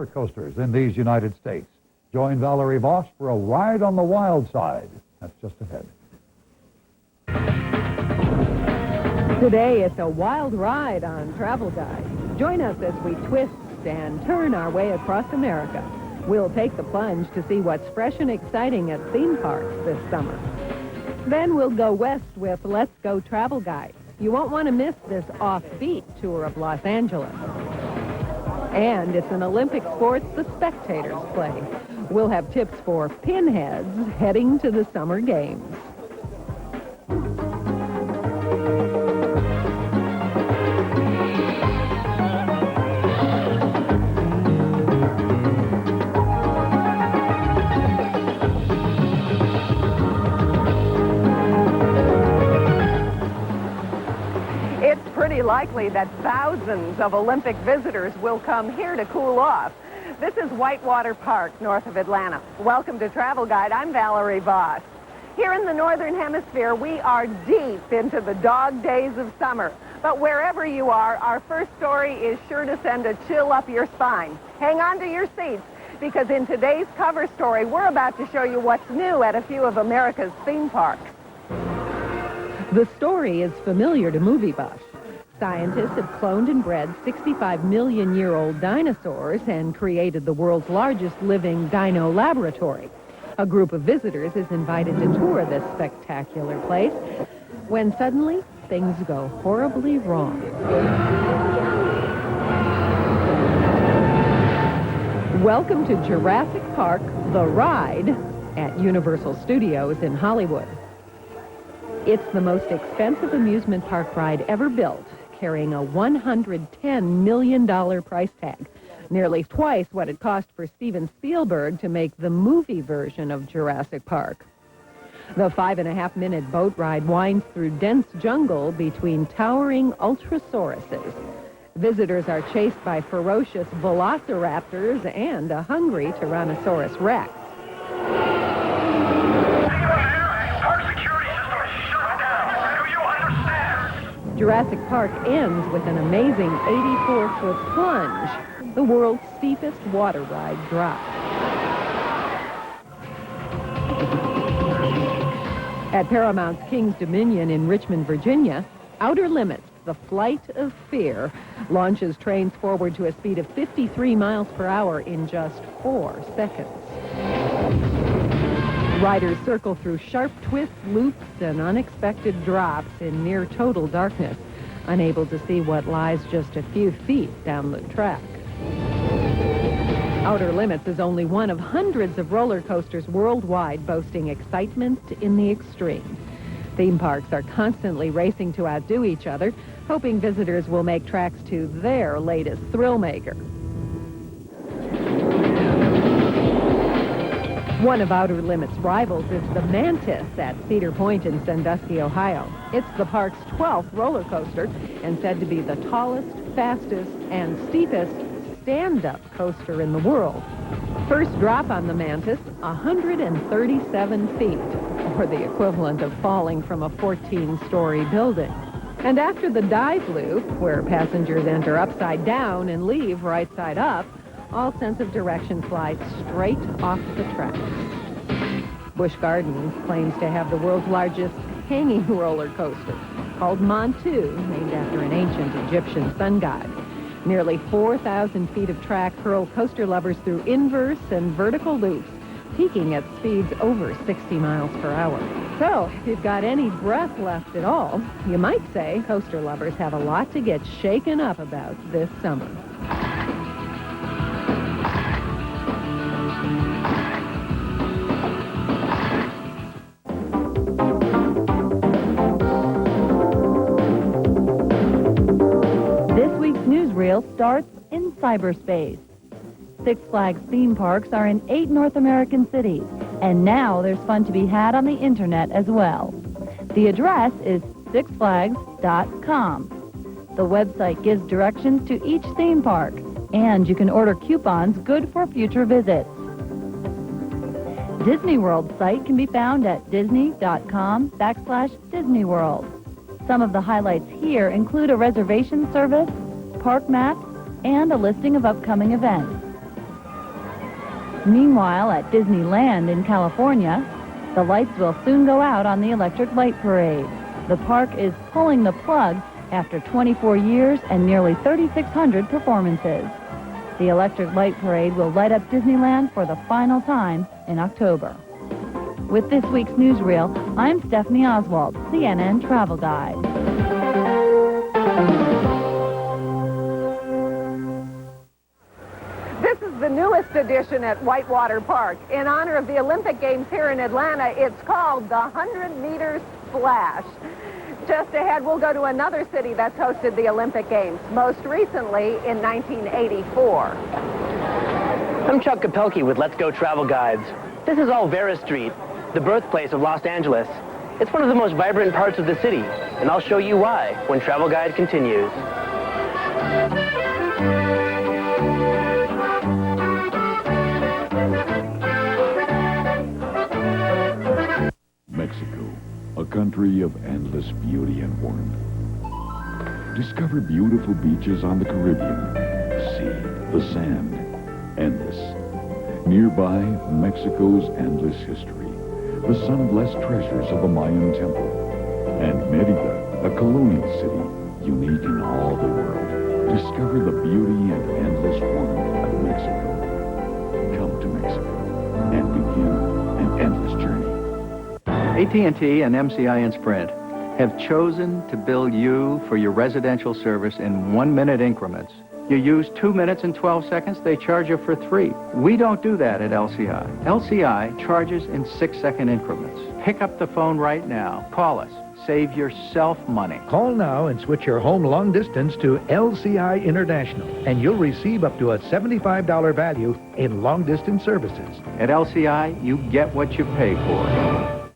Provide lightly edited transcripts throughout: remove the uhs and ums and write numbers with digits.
roller coasters in these United States. Join Valerie Voss for a ride on the wild side. That's just ahead. Today, it's a wild ride on Travel Guide. Join us as we twist and turn our way across America. We'll take the plunge to see what's fresh and exciting at theme parks this summer. Then we'll go west with Let's Go Travel Guide. You won't want to miss this offbeat tour of Los Angeles. And it's an Olympic sport the spectators play. We'll have tips for pinheads heading to the Summer Games. Likely that thousands of Olympic visitors will come here to cool off. This is Whitewater Park, north of Atlanta. Welcome to Travel Guide. I'm Valerie Voss. Here in the Northern Hemisphere, we are deep into the dog days of summer. But wherever you are, our first story is sure to send a chill up your spine. Hang on to your seats, because in today's cover story, we're about to show you what's new at a few of America's theme parks. The story is familiar to movie buffs. Scientists have cloned and bred 65-million-year-old dinosaurs and created the world's largest living dino laboratory. A group of visitors is invited to tour this spectacular place when suddenly things go horribly wrong. Welcome to Jurassic Park, The Ride, at Universal Studios in Hollywood. It's the most expensive amusement park ride ever built, carrying a $110 million price tag, nearly twice what it cost for Steven Spielberg to make the movie version of Jurassic Park. The 5.5-minute boat ride winds through dense jungle between towering ultrasauruses. Visitors are chased by ferocious velociraptors and a hungry Tyrannosaurus Rex. Jurassic Park ends with an amazing 84-foot plunge, the world's steepest water ride drop. At Paramount's King's Dominion in Richmond, Virginia, Outer Limits, the Flight of Fear, launches trains forward to a speed of 53 miles per hour in just 4 seconds. Riders circle through sharp twists, loops, and unexpected drops in near total darkness, unable to see what lies just a few feet down the track. Outer Limits is only one of hundreds of roller coasters worldwide boasting excitement in the extreme. Theme parks are constantly racing to outdo each other, hoping visitors will make tracks to their latest thrill maker. One of Outer Limits' rivals is the Mantis at Cedar Point in Sandusky, Ohio. It's the park's 12th roller coaster and said to be the tallest, fastest, and steepest stand-up coaster in the world. First drop on the Mantis, 137 feet, or the equivalent of falling from a 14-story building. And after the dive loop, where passengers enter upside down and leave right side up, all sense of direction flies straight off the tracks. Busch Gardens claims to have the world's largest hanging roller coaster, called Montu, named after an ancient Egyptian sun god. Nearly 4,000 feet of track hurl coaster lovers through inverse and vertical loops, peaking at speeds over 60 miles per hour. So, if you've got any breath left at all, you might say coaster lovers have a lot to get shaken up about this summer. Newsreel starts in cyberspace. Six Flags theme parks are in 8 North American cities, and now there's fun to be had on the internet as well. The address is sixflags.com. The website gives directions to each theme park, and you can order coupons good for future visits. Disney World's site can be found at disney.com/DisneyWorld. Some of the highlights here include a reservation service, park maps, and a listing of upcoming events. Meanwhile, at Disneyland in California, the lights will soon go out on the Electric Light Parade. The park is pulling the plug after 24 years and nearly 3,600 performances. The Electric Light Parade will light up Disneyland for the final time in October. With this week's newsreel, I'm Stephanie Oswald, CNN Travel Guide. This is the newest addition at Whitewater Park. In honor of the Olympic Games here in Atlanta, it's called the 100-meter splash. Just ahead, we'll go to another city that's hosted the Olympic Games, most recently in 1984. I'm Chuck Kapelke with Let's Go Travel Guides. This is Olvera Street, the birthplace of Los Angeles. It's one of the most vibrant parts of the city, and I'll show you why when Travel Guide continues. Mexico, a country of endless beauty and warmth. Discover beautiful beaches on the Caribbean. See the sand, endless. Nearby, Mexico's endless history. The sun-blessed treasures of a Mayan temple. And Mérida, a colonial city, unique in all the world. Discover the beauty and endless warmth of Mexico. Come to Mexico and begin an endless journey. AT&T and MCI and Sprint have chosen to bill you for your residential service in 1-minute increments. You use 2 minutes and 12 seconds, they charge you for 3. We don't do that at LCI. LCI charges in 6-second increments. Pick up the phone right now. Call us. Save yourself money. Call now and switch your home long distance to LCI International, and you'll receive up to a $75 value in long distance services. At LCI, you get what you pay for.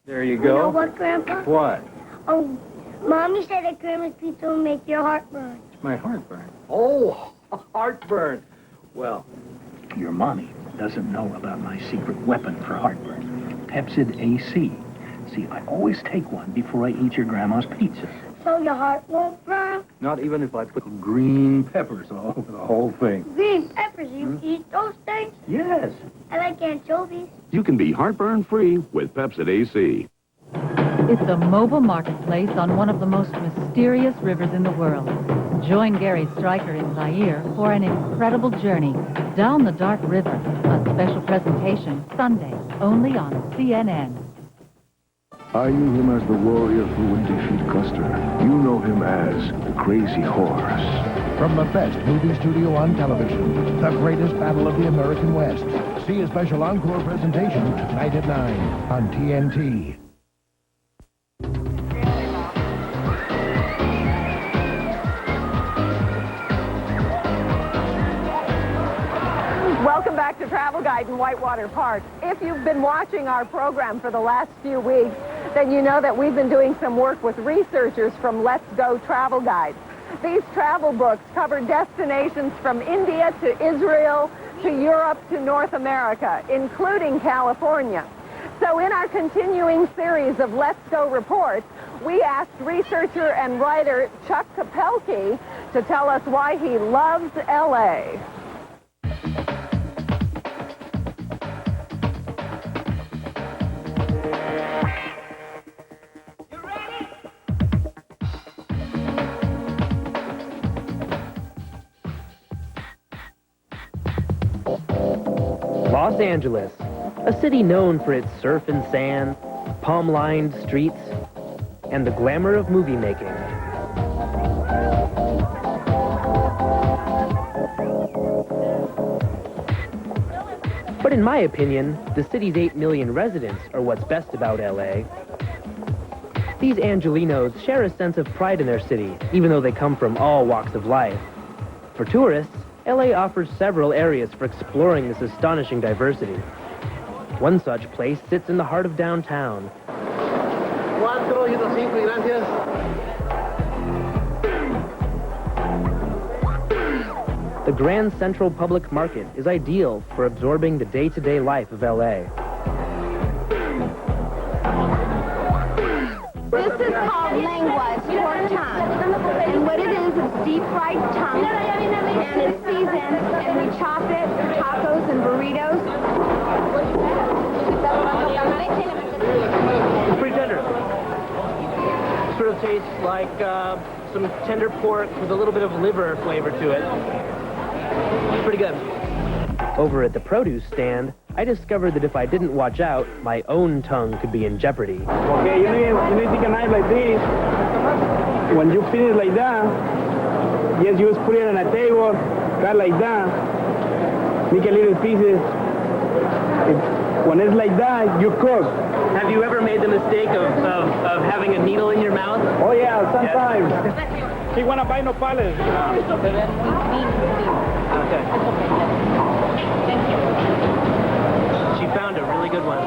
There you go. You know what, Grandpa? What? Oh, Mommy said that Grandma's pizza will make your heart burn. It's my heartburn. Oh, heartburn. Well, Your mommy doesn't know about my secret weapon for heartburn, Pepsid AC. See, I always take one before I eat your grandma's pizza. So your heart won't burn? not even if I put green peppers all over the whole thing. Green peppers, you eat those things? Yes. I like anchovies. You can be heartburn-free with Pepsid AC. It's a mobile marketplace on one of the most mysterious rivers in the world. Join Gary Stryker in Zaire for an incredible journey down the dark river. A special presentation Sunday, only on CNN. I knew him as the warrior who would defeat Custer. You know him as the Crazy Horse. From the best movie studio on television, the greatest battle of the American West. See a special encore presentation tonight at 9 on TNT. Welcome back to Travel Guide in Whitewater Park. If you've been watching our program for the last few weeks, then you know that we've been doing some work with researchers from Let's Go Travel Guide. These travel books cover destinations from India to Israel to Europe to North America, including California. So in our continuing series of Let's Go reports, we asked researcher and writer Chuck Kapelke to tell us why he loves L.A. Los Angeles, a city known for its surf and sand, palm-lined streets, and the glamour of movie making. But in my opinion, the city's 8 million residents are what's best about LA. These Angelinos share a sense of pride in their city, even though they come from all walks of life. For tourists, LA offers several areas for exploring this astonishing diversity. One such place sits in the heart of downtown. The Grand Central Public Market is ideal for absorbing the day-to-day life of LA. This is called lengua, it's pork tongue. And what it is deep-fried tongue, and it's seasoned, and we chop it for tacos and burritos. It's pretty tender. Sort of tastes like some tender pork with a little bit of liver flavor to it. It's pretty good. Over at the produce stand, I discovered that if I didn't watch out, my own tongue could be in jeopardy. Okay, you need to take a knife like this. When you finish like that, yes, you just put it on a table, cut like that, make a little pieces. When it's like that, you cook. Have you ever made the mistake of having a needle in your mouth? Oh yeah, sometimes. He wanna buy no pallets. Okay. She found a really good one.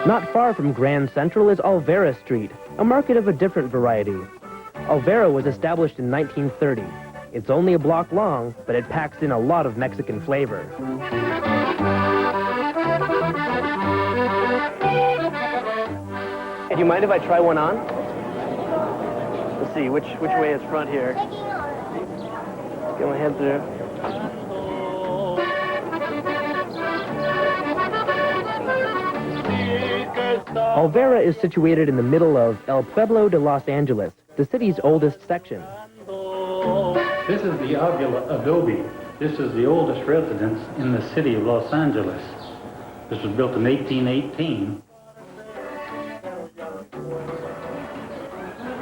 Not far from Grand Central is Alvera Street, a market of a different variety. Alvera was established in 1930. It's only a block long, but it packs in a lot of Mexican flavor. Hey, do you mind if I try one on? Let's see, which way is front here? Get my head through. Alvera is situated in the middle of El Pueblo de Los Angeles, the city's oldest section. This is the Avila Adobe. This is the oldest residence in the city of Los Angeles. This was built in 1818.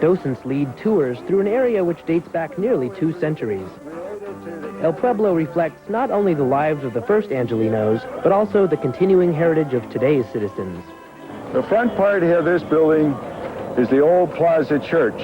Docents lead tours through an area which dates back nearly 2 centuries. El Pueblo reflects not only the lives of the first Angelinos, but also the continuing heritage of today's citizens. The front part here of this building is the old Plaza Church.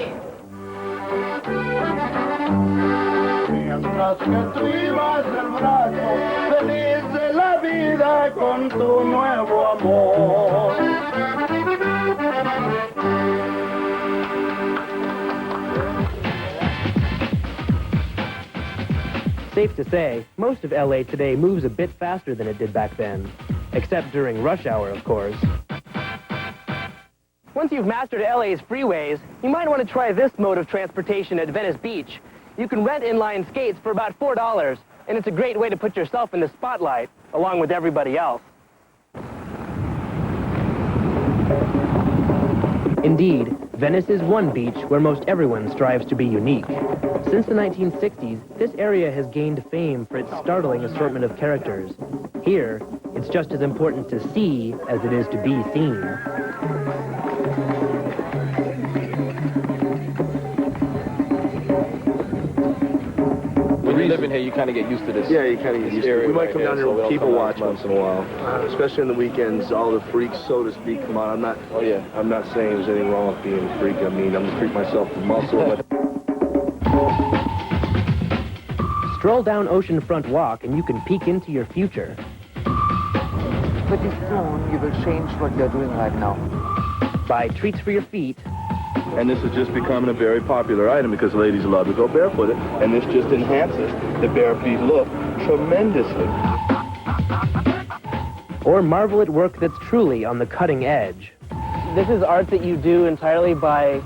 Safe to say, most of LA today moves a bit faster than it did back then. Except during rush hour, of course. Once you've mastered LA's freeways, you might want to try this mode of transportation at Venice Beach. You can rent inline skates for about $4, and it's a great way to put yourself in the spotlight, along with everybody else. Indeed, Venice is one beach where most everyone strives to be unique. Since the 1960s, this area has gained fame for its startling assortment of characters. Here, it's just as important to see as it is to be seen. When you live in here, you kind of get used to this. Yeah, you kind of get used to it. We might come down here and people watch once in a while. Especially on the weekends, all the freaks, so to speak, come on. I'm not saying there's anything wrong with being a freak. I mean, I'm a freak myself with muscle. But Stroll down Oceanfront Walk and you can peek into your future. Pretty soon, you will change what you're doing right now. Buy treats for your feet. And this is just becoming a very popular item because ladies love to go barefooted, and this just enhances the bare feet look tremendously. Or marvel at work that's truly on the cutting edge. This is art that you do entirely by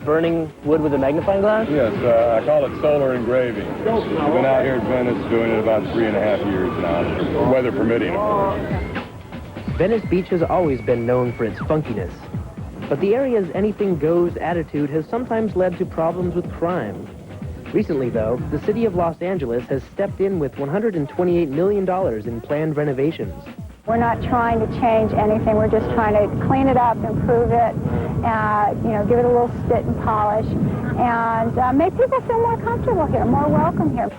burning wood with a magnifying glass? Yes, I call it solar engraving. I've been out here in Venice doing it about 3.5 years now, weather permitting, of course. Venice Beach has always been known for its funkiness. But the area's anything-goes attitude has sometimes led to problems with crime. Recently, though, the city of Los Angeles has stepped in with $128 million in planned renovations. We're not trying to change anything. We're just trying to clean it up, improve it, give it a little spit and polish, and make people feel more comfortable here, more welcome here.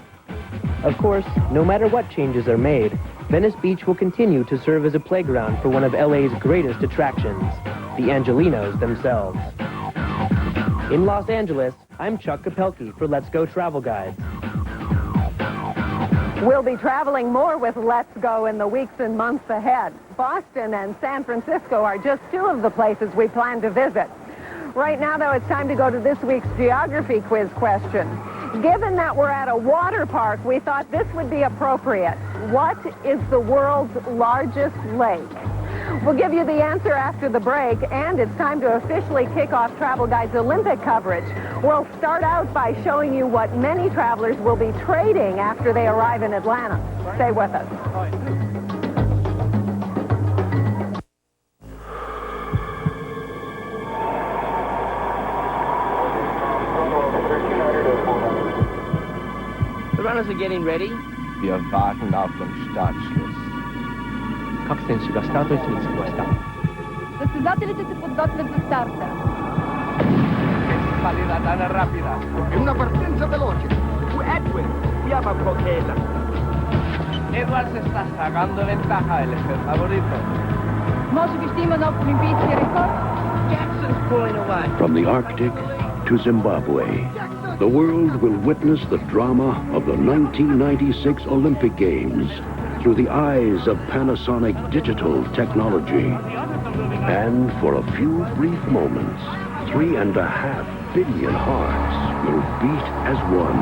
Of course, no matter what changes are made, Venice Beach will continue to serve as a playground for one of LA's greatest attractions, the Angelinos themselves. In Los Angeles, I'm Chuck Kapelke for Let's Go Travel Guides. We'll be traveling more with Let's Go in the weeks and months ahead. Boston and San Francisco are just 2 of the places we plan to visit. Right now, though, it's time to go to this week's geography quiz question. Given that we're at a water park, we thought this would be appropriate. What is the world's largest lake? We'll give you the answer after the break, and it's time to officially kick off Travel Guide's Olympic coverage. We'll start out by showing you what many travelers will be trading after they arrive in Atlanta. Stay with us. The runners are getting ready. Wir warten auf den Startschluss. Как сенсуга стартует questa. Състезателите се подготвят за старта. Salita tan rapida. È una partenza veloce. Fu Edwin. Llama a Coquela. Edward se está sacando ventaja. Él es el favorito. Може би ще има нов олимпийски рекорд? Jackson's pulling away. From the Arctic to Zimbabwe, the world will witness the drama of the 1996 Olympic Games through the eyes of Panasonic digital technology. And for a few brief moments, 3.5 billion hearts will beat as one.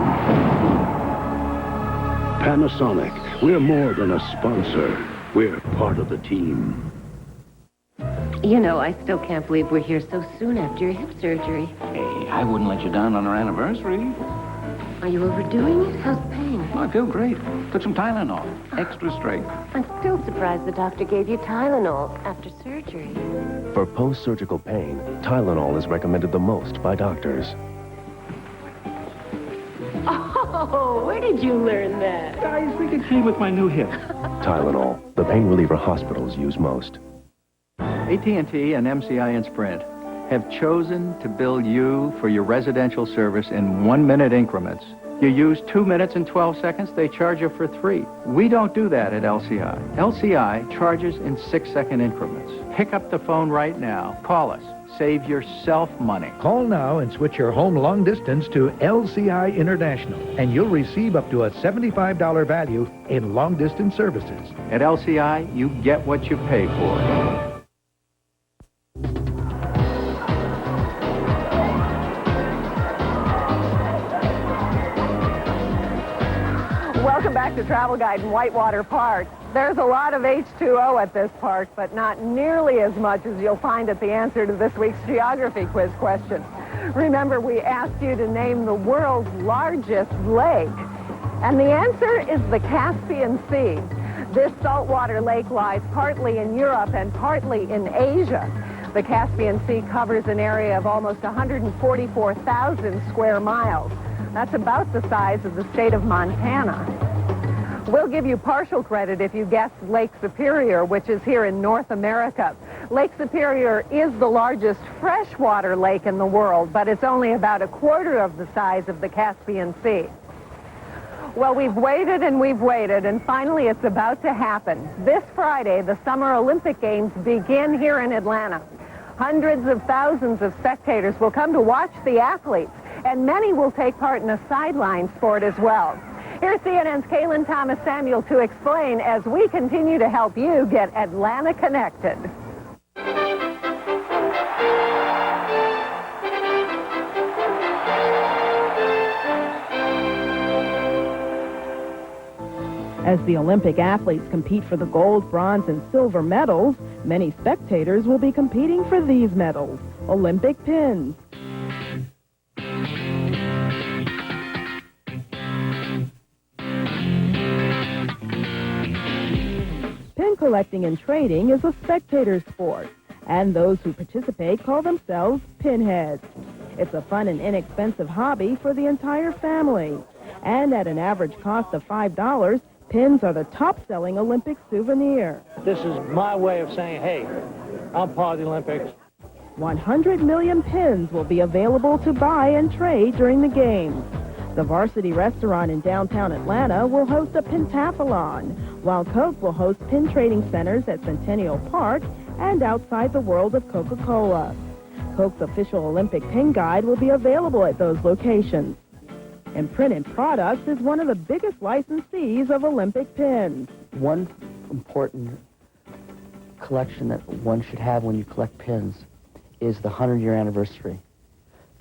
Panasonic, we're more than a sponsor. We're part of the team. You know, I still can't believe we're here so soon after your hip surgery. Hey, I wouldn't let you down on our anniversary. Are you overdoing it? How's the pain? I feel great. Took some Tylenol. Extra strength. I'm still surprised the doctor gave you Tylenol after surgery. For post-surgical pain, Tylenol is recommended the most by doctors. Oh, where did you learn that? I think it came with my new hip. Tylenol, the pain reliever hospitals use most. AT&T and MCI and Sprint have chosen to bill you for your residential service in 1-minute increments. You use 2 minutes and 12 seconds, they charge you for 3. We don't do that at LCI. LCI charges in 6-second increments. Pick up the phone right now. Call us. Save yourself money. Call now and switch your home long distance to LCI International, and you'll receive up to a $75 value in long distance services. At LCI, you get what you pay for. Welcome back to Travel Guide in Whitewater Park. There's a lot of H2O at this park, but not nearly as much as you'll find at the answer to this week's geography quiz question. Remember, we asked you to name the world's largest lake, and the answer is the Caspian Sea. This saltwater lake lies partly in Europe and partly in Asia. The Caspian Sea covers an area of almost 144,000 square miles. That's about the size of the state of Montana. We'll give you partial credit if you guessed Lake Superior, which is here in North America. Lake Superior is the largest freshwater lake in the world, but it's only about a quarter of the size of the Caspian Sea. Well, we've waited, and finally it's about to happen. This Friday, the Summer Olympic Games begin here in Atlanta. Hundreds of thousands of spectators will come to watch the athletes, and many will take part in a sideline sport as well. Here's CNN's Kaylin Thomas Samuel to explain as we continue to help you get Atlanta connected. As the Olympic athletes compete for the gold, bronze, and silver medals, many spectators will be competing for these medals, Olympic pins. Pin collecting and trading is a spectator sport, and those who participate call themselves pinheads. It's a fun and inexpensive hobby for the entire family, and at an average cost of $5, pins are the top-selling Olympic souvenir. This is my way of saying, hey, I'm part of the Olympics. 100 million pins will be available to buy and trade during the games. The Varsity Restaurant in downtown Atlanta will host a pentathlon, while Coke will host pin trading centers at Centennial Park and outside the World of Coca-Cola. Coke's official Olympic pin guide will be available at those locations. Imprinted Products is one of the biggest licensees of Olympic pins. One important collection that one should have when you collect pins is the 100-year anniversary,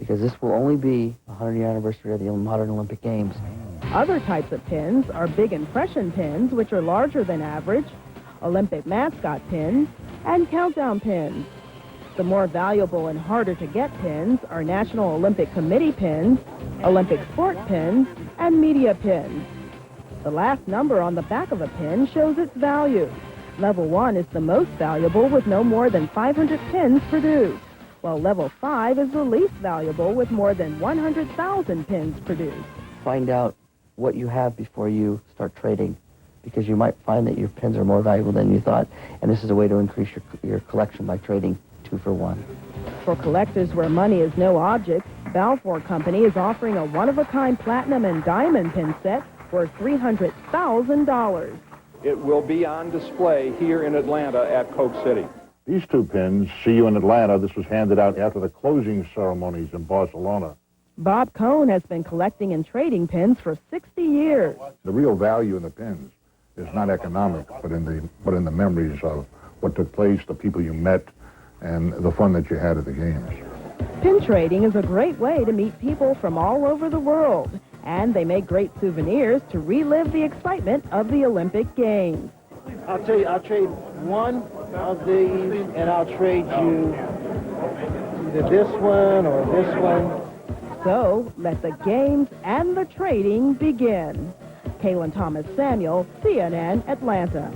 because this will only be the 100-year anniversary of the modern Olympic Games. Other types of pins are big impression pins, which are larger than average, Olympic mascot pins, and countdown pins. The more valuable and harder to get pins are National Olympic Committee pins, Olympic sport pins, and media pins. The last number on the back of a pin shows its value. Level 1 is the most valuable with no more than 500 pins produced, while Level 5 is the least valuable with more than 100,000 pins produced. Find out what you have before you start trading, because you might find that your pins are more valuable than you thought, and this is a way to increase your collection by trading 2 for 1. For collectors where money is no object, Balfour Company is offering a one-of-a-kind platinum and diamond pin set worth $300,000. It will be on display here in Atlanta at Coke City. These 2 pins, See You in Atlanta, this was handed out after the closing ceremonies in Barcelona. Bob Cohn has been collecting and trading pins for 60 years. The real value in the pins is not economic, but in the memories of what took place, the people you met, and the fun that you had at the games. Pin trading is a great way to meet people from all over the world, and they make great souvenirs to relive the excitement of the Olympic Games. I'll trade one of these, and I'll trade you either this one or this one. So, let the games and the trading begin. Kaylin Thomas Samuel, CNN, Atlanta.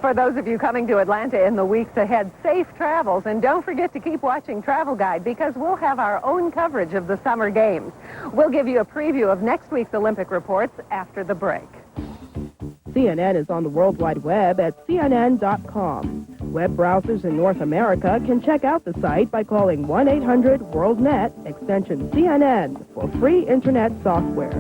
For those of you coming to Atlanta in the weeks ahead, safe travels, and don't forget to keep watching Travel Guide because we'll have our own coverage of the Summer Games. We'll give you a preview of next week's Olympic reports after the break. CNN is on the World Wide Web at CNN.com. Web browsers in North America can check out the site by calling 1-800-WORLD-NET, extension CNN, for free Internet software.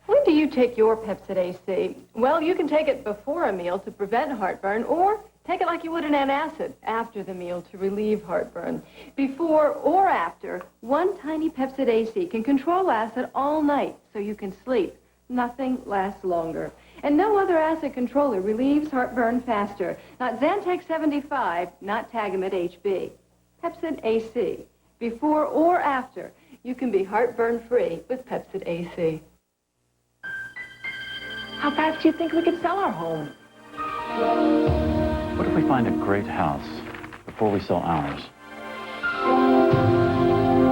When do you take your Pepcid AC? Well, you can take it before a meal to prevent heartburn, or take it like you would an antacid after the meal to relieve heartburn. Before or after, one tiny Pepcid AC can control acid all night so you can sleep. Nothing lasts longer. And no other acid controller relieves heartburn faster. Not Zantac 75, not Tagamet HB. Pepcid AC. Before or after, you can be heartburn-free with Pepcid AC. How fast do you think we could sell our home? What if we find a great house before we sell ours?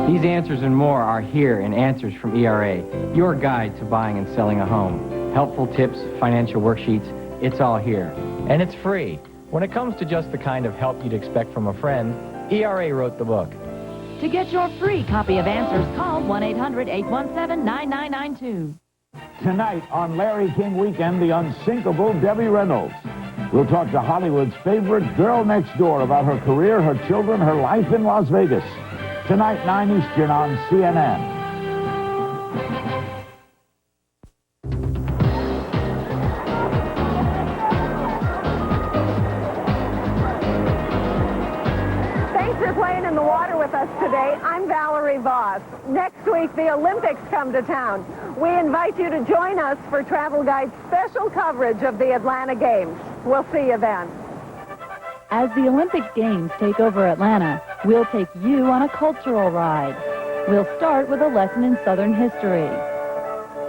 These answers and more are here in Answers from ERA, your guide to buying and selling a home. Helpful tips, financial worksheets, it's all here. And it's free. When it comes to just the kind of help you'd expect from a friend, ERA wrote the book. To get your free copy of Answers, call 1-800-817-9992. Tonight on Larry King Weekend, the unsinkable Debbie Reynolds. We'll talk to Hollywood's favorite girl next door about her career, her children, her life in Las Vegas. Tonight, 9 Eastern on CNN. Thanks for playing in the water with us today. I'm Valerie Voss. Next week, the Olympics come to town. We invite you to join us for Travel Guide's special coverage of the Atlanta Games. We'll see you then. As the Olympic Games take over Atlanta, we'll take you on a cultural ride. We'll start with a lesson in Southern history.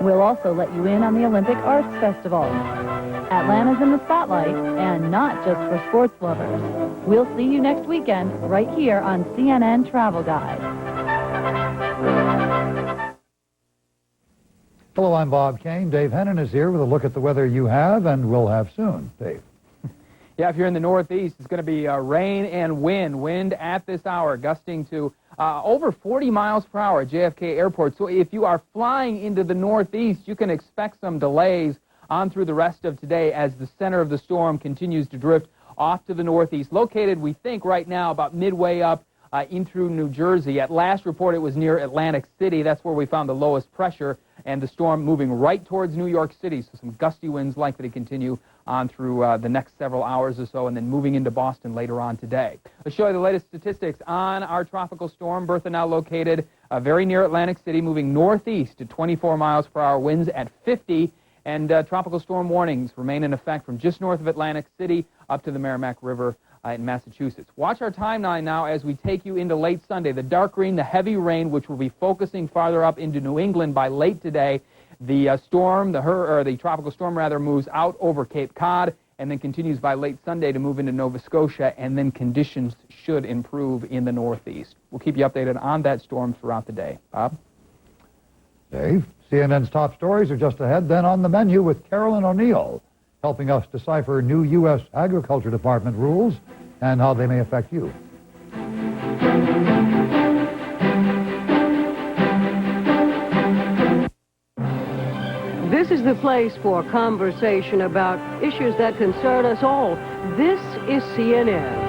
We'll also let you in on the Olympic Arts Festival. Atlanta's in the spotlight, and not just for sports lovers. We'll see you next weekend right here on CNN Travel Guide. Hello, I'm Bob Kane. Dave Hennon is here with a look at the weather you have and will have soon. Dave. Yeah, if you're in the Northeast, it's going to be rain and wind. Wind at this hour gusting to over 40 miles per hour at JFK Airport. So if you are flying into the Northeast, you can expect some delays on through the rest of today as the center of the storm continues to drift off to the Northeast. Located, we think, right now about midway up in through New Jersey. At last report, it was near Atlantic City. That's where we found the lowest pressure, and the storm moving right towards New York City. So some gusty winds likely to continue on through the next several hours or so, and then moving into Boston later on today. Let's show you the latest statistics on our tropical storm. Bertha now located very near Atlantic City, moving northeast to 24 miles per hour, winds at 50, and tropical storm warnings remain in effect from just north of Atlantic City up to the Merrimack River in Massachusetts. Watch our timeline now as we take you into late Sunday. The dark green, the heavy rain, which will be focusing farther up into New England by late today. The storm, the tropical storm rather, moves out over Cape Cod and then continues by late Sunday to move into Nova Scotia, and then conditions should improve in the northeast. We'll keep you updated on that storm throughout the day. Bob? Dave, CNN's top stories are just ahead, then on the menu with Carolyn O'Neill, helping us decipher new U.S. Agriculture Department rules and how they may affect you. This is the place for conversation about issues that concern us all. This is CNN.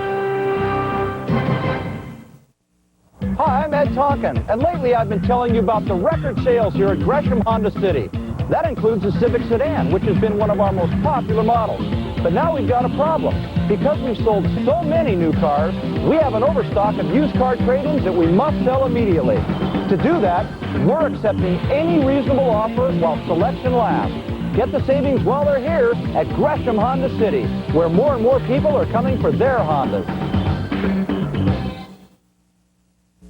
Hi, I'm Ed Tonkin, and lately I've been telling you about the record sales here at Gresham Honda City. That includes the Civic Sedan, which has been one of our most popular models. But now we've got a problem. Because we've sold so many new cars, we have an overstock of used car trade-ins that we must sell immediately. To do that, we're accepting any reasonable offer while selection lasts. Get the savings while they're here at Gresham Honda City, where more and more people are coming for their Hondas.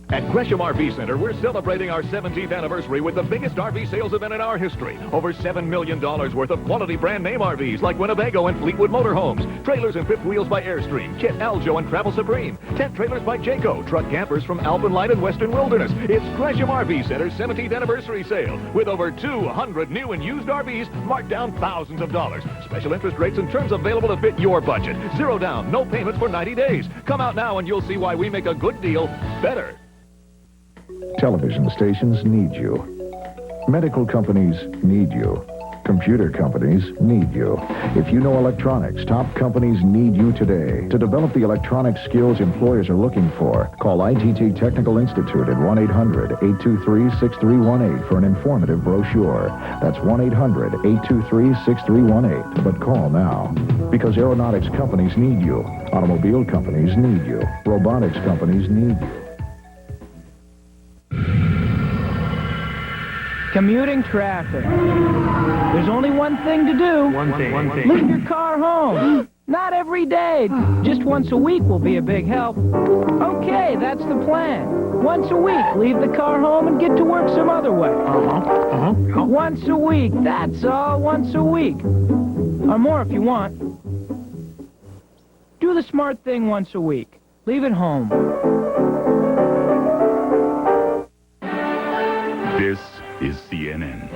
At Gresham RV Center, we're celebrating our 17th anniversary with the biggest RV sales event in our history. Over $7 million worth of quality brand name RVs like Winnebago and Fleetwood Motorhomes, trailers and fifth wheels by Airstream, Kit Aljo and Travel Supreme, tent trailers by Jayco, truck campers from Alpenline and Western Wilderness. It's Gresham RV Center's 17th anniversary sale with over 200 new and used RVs marked down thousands of dollars. Special interest rates and terms available to fit your budget. Zero down, no payments for 90 days. Come out now and you'll see why we make a good deal better. Television stations need you. Medical companies need you. Computer companies need you. If you know electronics, top companies need you today. To develop the electronic skills employers are looking for, call ITT Technical Institute at 1-800-823-6318 for an informative brochure. That's 1-800-823-6318. But call now. Because aeronautics companies need you. Automobile companies need you. Robotics companies need you. Commuting traffic. There's only one thing to do. One thing. Leave your car home. Not every day. Just once a week will be a big help. Okay, that's the plan. Once a week, leave the car home and get to work some other way. Once a week, that's all. Once a week. Or more if you want. Do the smart thing once a week. Leave it home. This is CNN.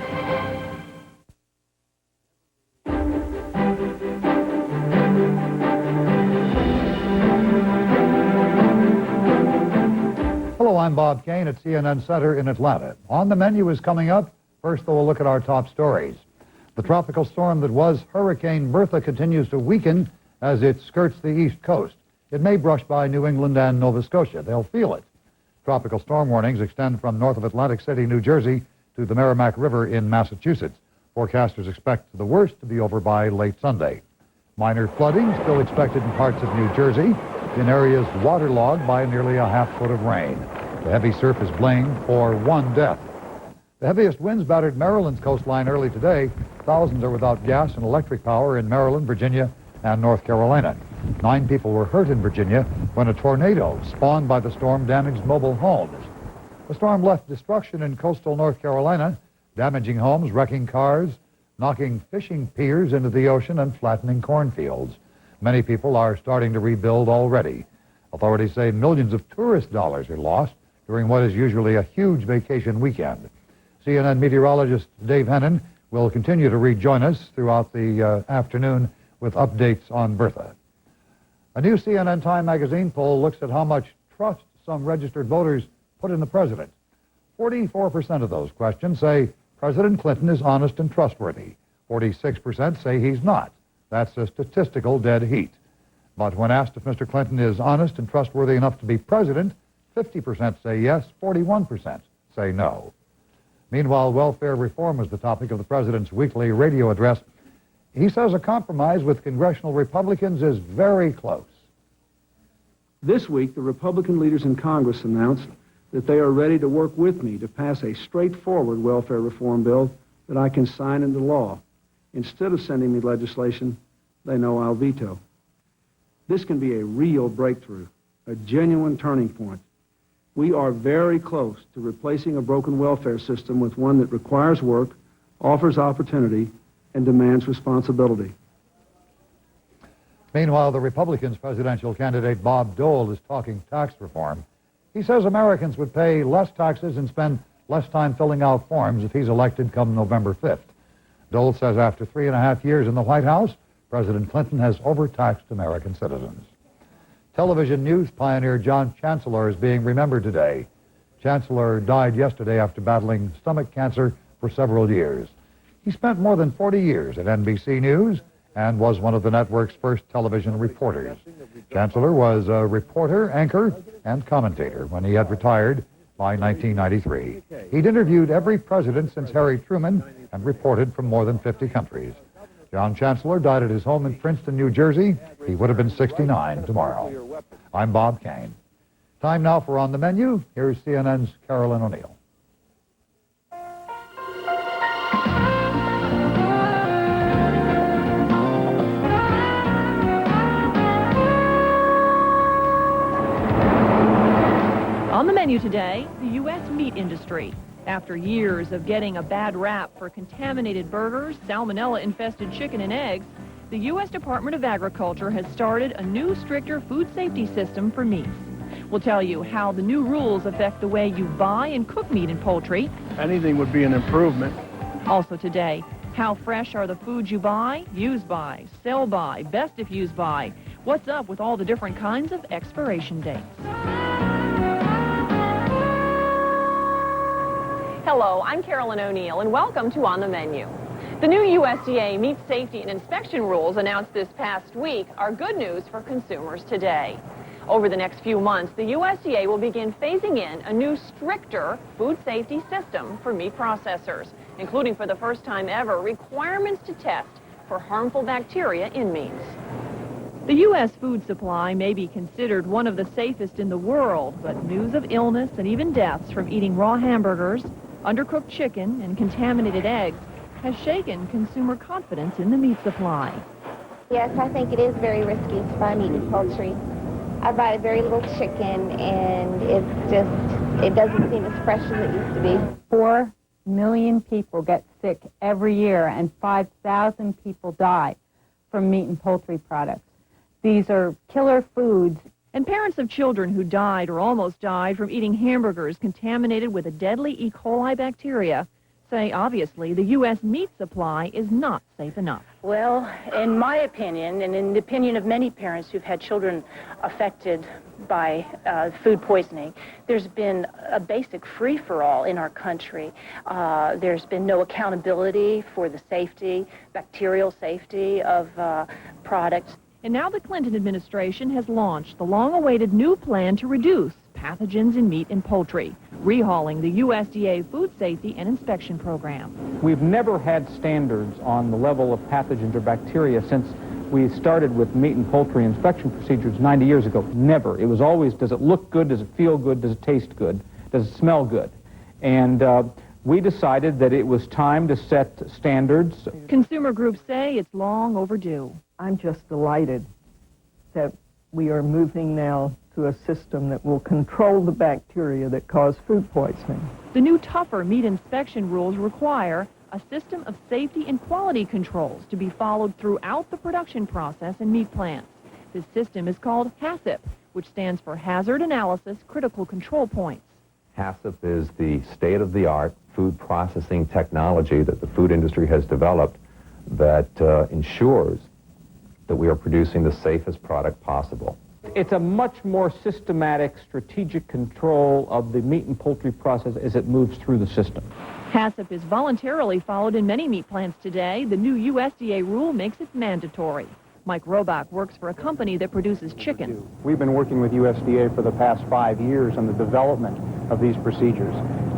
Hello, I'm Bob Kane at CNN Center in Atlanta. On the menu is coming up. First, we'll look at our top stories. The tropical storm that was Hurricane Bertha continues to weaken as it skirts the east coast. It may brush by New England and Nova Scotia. They'll feel it. Tropical storm warnings extend from north of Atlantic City, New Jersey, to the Merrimack River in Massachusetts. Forecasters expect the worst to be over by late Sunday. Minor flooding still expected in parts of New Jersey, in areas waterlogged by nearly a half foot of rain. The heavy surf is blamed for one death. The heaviest winds battered Maryland's coastline early today. Thousands are without gas and electric power in Maryland, Virginia, and North Carolina. 9 people were hurt in Virginia when a tornado spawned by the storm damaged mobile homes. The storm left destruction in coastal North Carolina, damaging homes, wrecking cars, knocking fishing piers into the ocean, and flattening cornfields. Many people are starting to rebuild already. Authorities say millions of tourist dollars are lost during what is usually a huge vacation weekend. CNN meteorologist Dave Hennon will continue to rejoin us throughout the afternoon with updates on Bertha. A new CNN Time magazine poll looks at how much trust some registered voters put in the president. 44% of those questioned say President Clinton is honest and trustworthy. 46% say he's not. That's a statistical dead heat. But when asked if Mr. Clinton is honest and trustworthy enough to be president, 50% say yes, 41% say no. Meanwhile, welfare reform was the topic of the president's weekly radio address. He says a compromise with congressional Republicans is very close. This week, the Republican leaders in Congress announced that they are ready to work with me to pass a straightforward welfare reform bill that I can sign into law. Instead of sending me legislation they know I'll veto. This can be a real breakthrough, a genuine turning point. We are very close to replacing a broken welfare system with one that requires work, offers opportunity, and demands responsibility. Meanwhile, the Republicans' presidential candidate Bob Dole is talking tax reform. He says Americans would pay less taxes and spend less time filling out forms if he's elected come November 5th. Dole says after 3.5 years in the White House, President Clinton has overtaxed American citizens. Television news pioneer John Chancellor is being remembered today. Chancellor died yesterday after battling stomach cancer for several years. He spent more than 40 years at NBC News and was one of the network's first television reporters. Chancellor was a reporter, anchor, and commentator when he had retired by 1993. He'd interviewed every president since Harry Truman and reported from more than 50 countries. John Chancellor died at his home in Princeton, New Jersey. He would have been 69 tomorrow. I'm Bob Kane. Time now for On the Menu. Here's CNN's Carolyn O'Neill. On the menu today, the U.S. meat industry. After years of getting a bad rap for contaminated burgers, salmonella-infested chicken and eggs, the U.S. Department of Agriculture has started a new, stricter food safety system for meats. We'll tell you how the new rules affect the way you buy and cook meat and poultry. Anything would be an improvement. Also today, how fresh are the foods you buy, use by, sell by, best if used by? What's up with all the different kinds of expiration dates? Hello, I'm Carolyn O'Neill, and welcome to On the Menu. The new USDA meat safety and inspection rules announced this past week are good news for consumers today. Over the next few months, the USDA will begin phasing in a new, stricter food safety system for meat processors, including for the first time ever requirements to test for harmful bacteria in meats. The U.S. food supply may be considered one of the safest in the world, but news of illness and even deaths from eating raw hamburgers, undercooked chicken, and contaminated eggs has shaken consumer confidence in the meat supply. Yes, I think it is very risky to buy meat and poultry. I buy very little chicken, and it doesn't seem as fresh as it used to be. 4 million people get sick every year, and 5,000 people die from meat and poultry products. These are killer foods. And parents of children who died or almost died from eating hamburgers contaminated with a deadly E. coli bacteria say, obviously, the U.S. meat supply is not safe enough. Well, in my opinion, and in the opinion of many parents who've had children affected by food poisoning, there's been a basic free-for-all in our country. There's been no accountability for the safety, bacterial safety of products. And now the Clinton administration has launched the long-awaited new plan to reduce pathogens in meat and poultry, rehauling the USDA Food Safety and Inspection Program. We've never had standards on the level of pathogens or bacteria since we started with meat and poultry inspection procedures 90 years ago. Never. It was always, does it look good, does it feel good, does it taste good, does it smell good? And we decided that it was time to set standards. Consumer groups say it's long overdue. I'm just delighted that we are moving now to a system that will control the bacteria that cause food poisoning. The new tougher meat inspection rules require a system of safety and quality controls to be followed throughout the production process in meat plants. This system is called HACCP, which stands for Hazard Analysis Critical Control Points. HACCP is the state-of-the-art food processing technology that the food industry has developed that ensures that we are producing the safest product possible. It's a much more systematic, strategic control of the meat and poultry process as it moves through the system. HACCP is voluntarily followed in many meat plants today. The new USDA rule makes it mandatory. Mike Robach works for a company that produces chicken. We've been working with USDA for the past 5 years on the development of these procedures.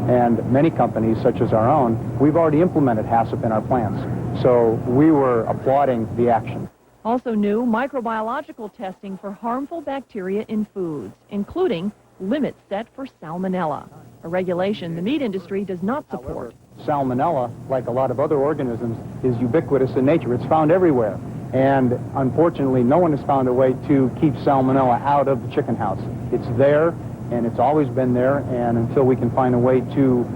And many companies, such as our own, we've already implemented HACCP in our plants. So we were applauding the action. Also new, microbiological testing for harmful bacteria in foods, including limits set for salmonella, a regulation the meat industry does not support. Salmonella, like a lot of other organisms, is ubiquitous in nature. It's found everywhere. And unfortunately, no one has found a way to keep salmonella out of the chicken house. It's there, and it's always been there, and until we can find a way to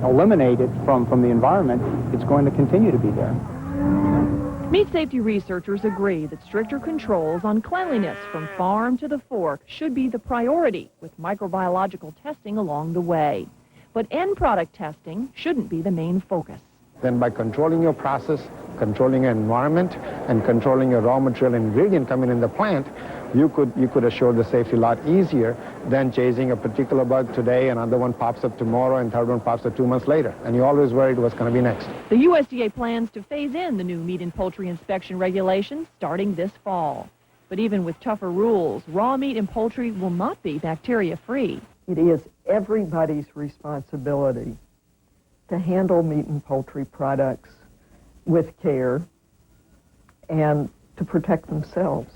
eliminate it from the environment, it's going to continue to be there. Meat safety researchers agree that stricter controls on cleanliness from farm to the fork should be the priority, with microbiological testing along the way. But end product testing shouldn't be the main focus. Then by controlling your process, controlling your environment, and controlling your raw material ingredient coming in the plant, you could assure the safety a lot easier than chasing a particular bug today, another one pops up tomorrow, and third one pops up 2 months later. And you're always worried what's going to be next. The USDA plans to phase in the new meat and poultry inspection regulations starting this fall. But even with tougher rules, raw meat and poultry will not be bacteria-free. It is everybody's responsibility to handle meat and poultry products with care and to protect themselves.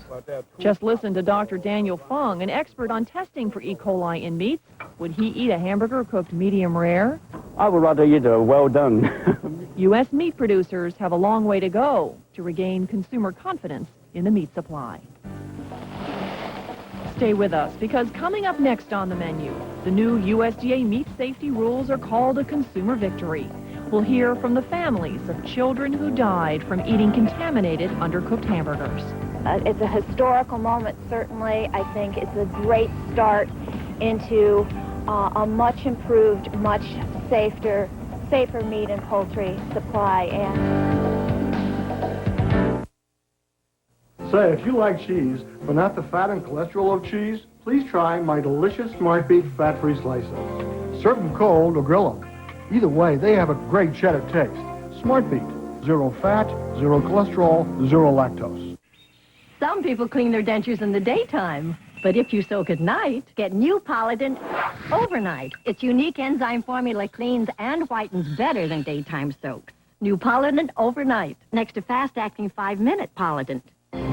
Just listen to Dr. Daniel Fung, an expert on testing for E. coli in meats. Would he eat a hamburger cooked medium rare? I would rather eat a well done. U.S. meat producers have a long way to go to regain consumer confidence in the meat supply. Stay with us, because coming up next on the menu, the new USDA meat safety rules are called a consumer victory. We'll hear from the families of children who died from eating contaminated, undercooked hamburgers. It's a historical moment, certainly. I think it's a great start into a much improved, much safer meat and poultry supply. Say, if you like cheese, but not the fat and cholesterol of cheese, please try my delicious Smart Beef fat-free slices. Serve them cold or grill them. Either way, they have a great cheddar taste. Smart Beef, 0 fat, 0 cholesterol, 0 lactose. Some people clean their dentures in the daytime, but if you soak at night, get new Polident overnight. Its unique enzyme formula cleans and whitens better than daytime soaks. New Polident overnight, next to fast-acting 5-minute Polident.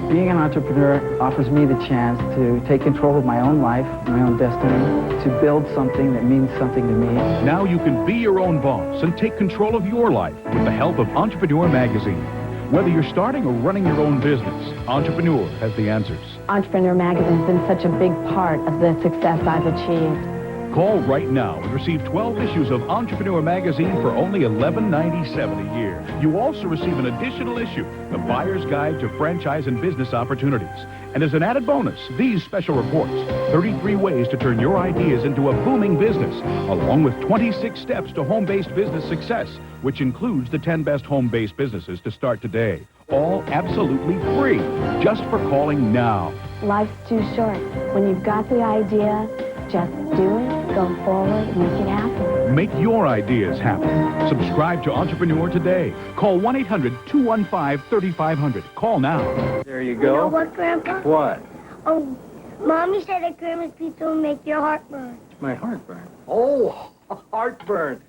Being an entrepreneur offers me the chance to take control of my own life, my own destiny, to build something that means something to me. Now you can be your own boss and take control of your life with the help of Entrepreneur Magazine. Whether you're starting or running your own business, Entrepreneur has the answers. Entrepreneur Magazine's been such a big part of the success I've achieved. Call right now and receive 12 issues of Entrepreneur Magazine for only $11.97 a year. You also receive an additional issue, The Buyer's Guide to Franchise and Business Opportunities. And as an added bonus, these special reports, 33 ways to turn your ideas into a booming business, along with 26 steps to home-based business success, which includes the 10 best home-based businesses to start today. All absolutely free, just for calling now. Life's too short. When you've got the idea, just do it, go forward, make it happen. Make your ideas happen. Subscribe to Entrepreneur today. Call 1-800-215-3500. Call now. There you You know what, Grandpa? What? Oh, Mommy said that Grandma's pizza will make your heart burn. My heartburn. Oh, heartburn.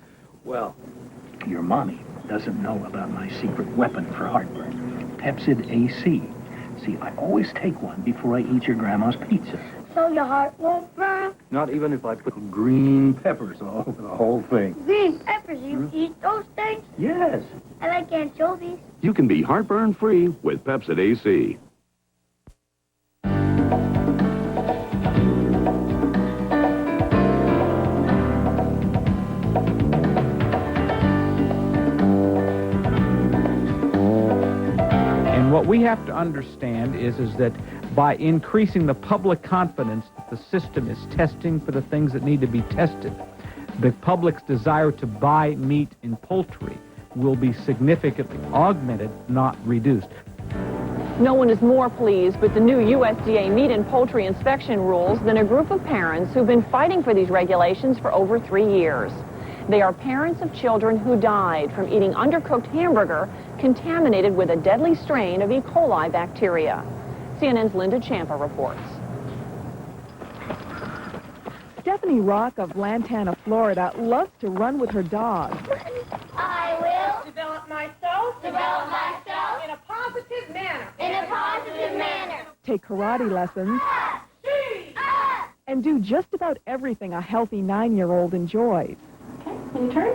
Well, Your mommy doesn't know about my secret weapon for heartburn, Pepsid AC. See, I always take one before I eat your grandma's pizza. So your heart won't burn? Not even if I put green peppers all over the whole thing. Green peppers, you eat those things? Yes. I like anchovies. You can be heartburn-free with Pepsid AC. And what we have to understand is that by increasing the public confidence that the system is testing for the things that need to be tested, the public's desire to buy meat and poultry will be significantly augmented, not reduced. No one is more pleased with the new USDA meat and poultry inspection rules than a group of parents who've been fighting for these regulations for over 3 years. They are parents of children who died from eating undercooked hamburger contaminated with a deadly strain of E. coli bacteria. CNN's Linda Champa reports. Stephanie Rock of Lantana, Florida, loves to run with her dog. I will develop myself in a positive manner. Take karate lessons, and do just about everything a healthy 9-year-old enjoys. Can you turn?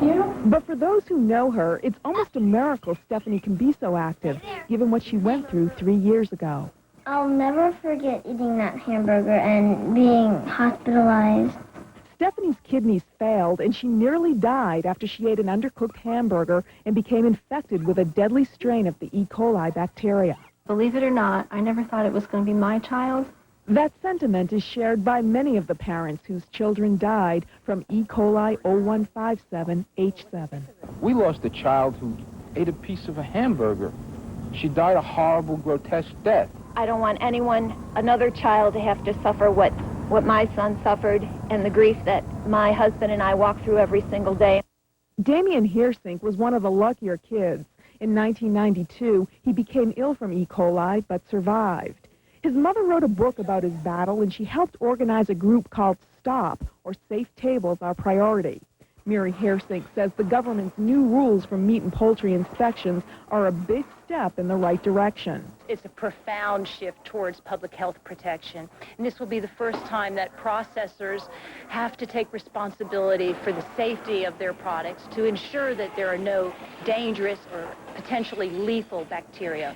you. But for those who know her, it's almost a miracle Stephanie can be so active, given what she went through 3 years ago. I'll never forget eating that hamburger and being hospitalized. Stephanie's kidneys failed, and she nearly died after she ate an undercooked hamburger and became infected with a deadly strain of the E. coli bacteria. Believe it or not, I never thought it was going to be my child. That sentiment is shared by many of the parents whose children died from E. coli 0157H7. We lost a child who ate a piece of a hamburger. She died a horrible, grotesque death. I don't want another child to have to suffer what my son suffered and the grief that my husband and I walk through every single day. Damien Heersink was one of the luckier kids. In 1992, he became ill from E. coli, but survived. His mother wrote a book about his battle, and she helped organize a group called STOP, or Safe Tables Are Priority. Mary Heersink says the government's new rules for meat and poultry inspections are a big step in the right direction. It's a profound shift towards public health protection. And this will be the first time that processors have to take responsibility for the safety of their products to ensure that there are no dangerous or potentially lethal bacteria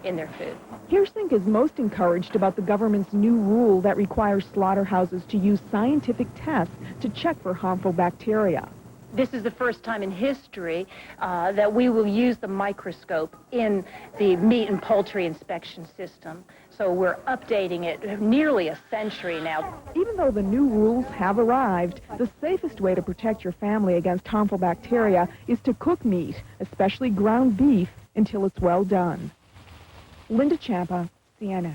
in their food. Heersink is most encouraged about the government's new rule that requires slaughterhouses to use scientific tests to check for harmful bacteria. This is the first time in history that we will use the microscope in the meat and poultry inspection system. So we're updating it nearly a century now. Even though the new rules have arrived, the safest way to protect your family against harmful bacteria is to cook meat, especially ground beef, until it's well done. Linda Champa, CNN.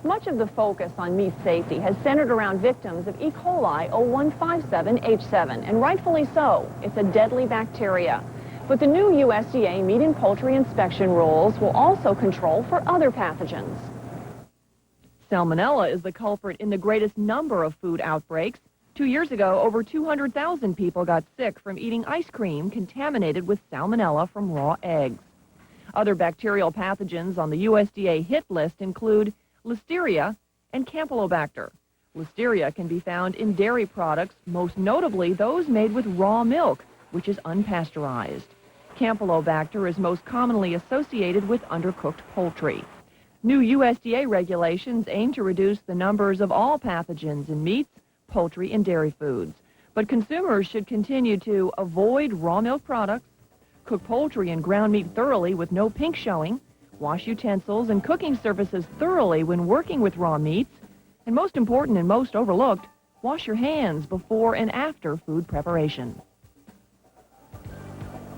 Much of the focus on meat safety has centered around victims of E. coli 0157H7, and rightfully so. It's a deadly bacteria. But the new USDA meat and poultry inspection rules will also control for other pathogens. Salmonella is the culprit in the greatest number of food outbreaks. 2 years ago, over 200,000 people got sick from eating ice cream contaminated with salmonella from raw eggs. Other bacterial pathogens on the USDA hit list include Listeria and Campylobacter. Listeria can be found in dairy products, most notably those made with raw milk, which is unpasteurized. Campylobacter is most commonly associated with undercooked poultry. New USDA regulations aim to reduce the numbers of all pathogens in meats, poultry, and dairy foods. But consumers should continue to avoid raw milk products, cook poultry and ground meat thoroughly with no pink showing, wash utensils and cooking surfaces thoroughly when working with raw meats, and most important and most overlooked, wash your hands before and after food preparation.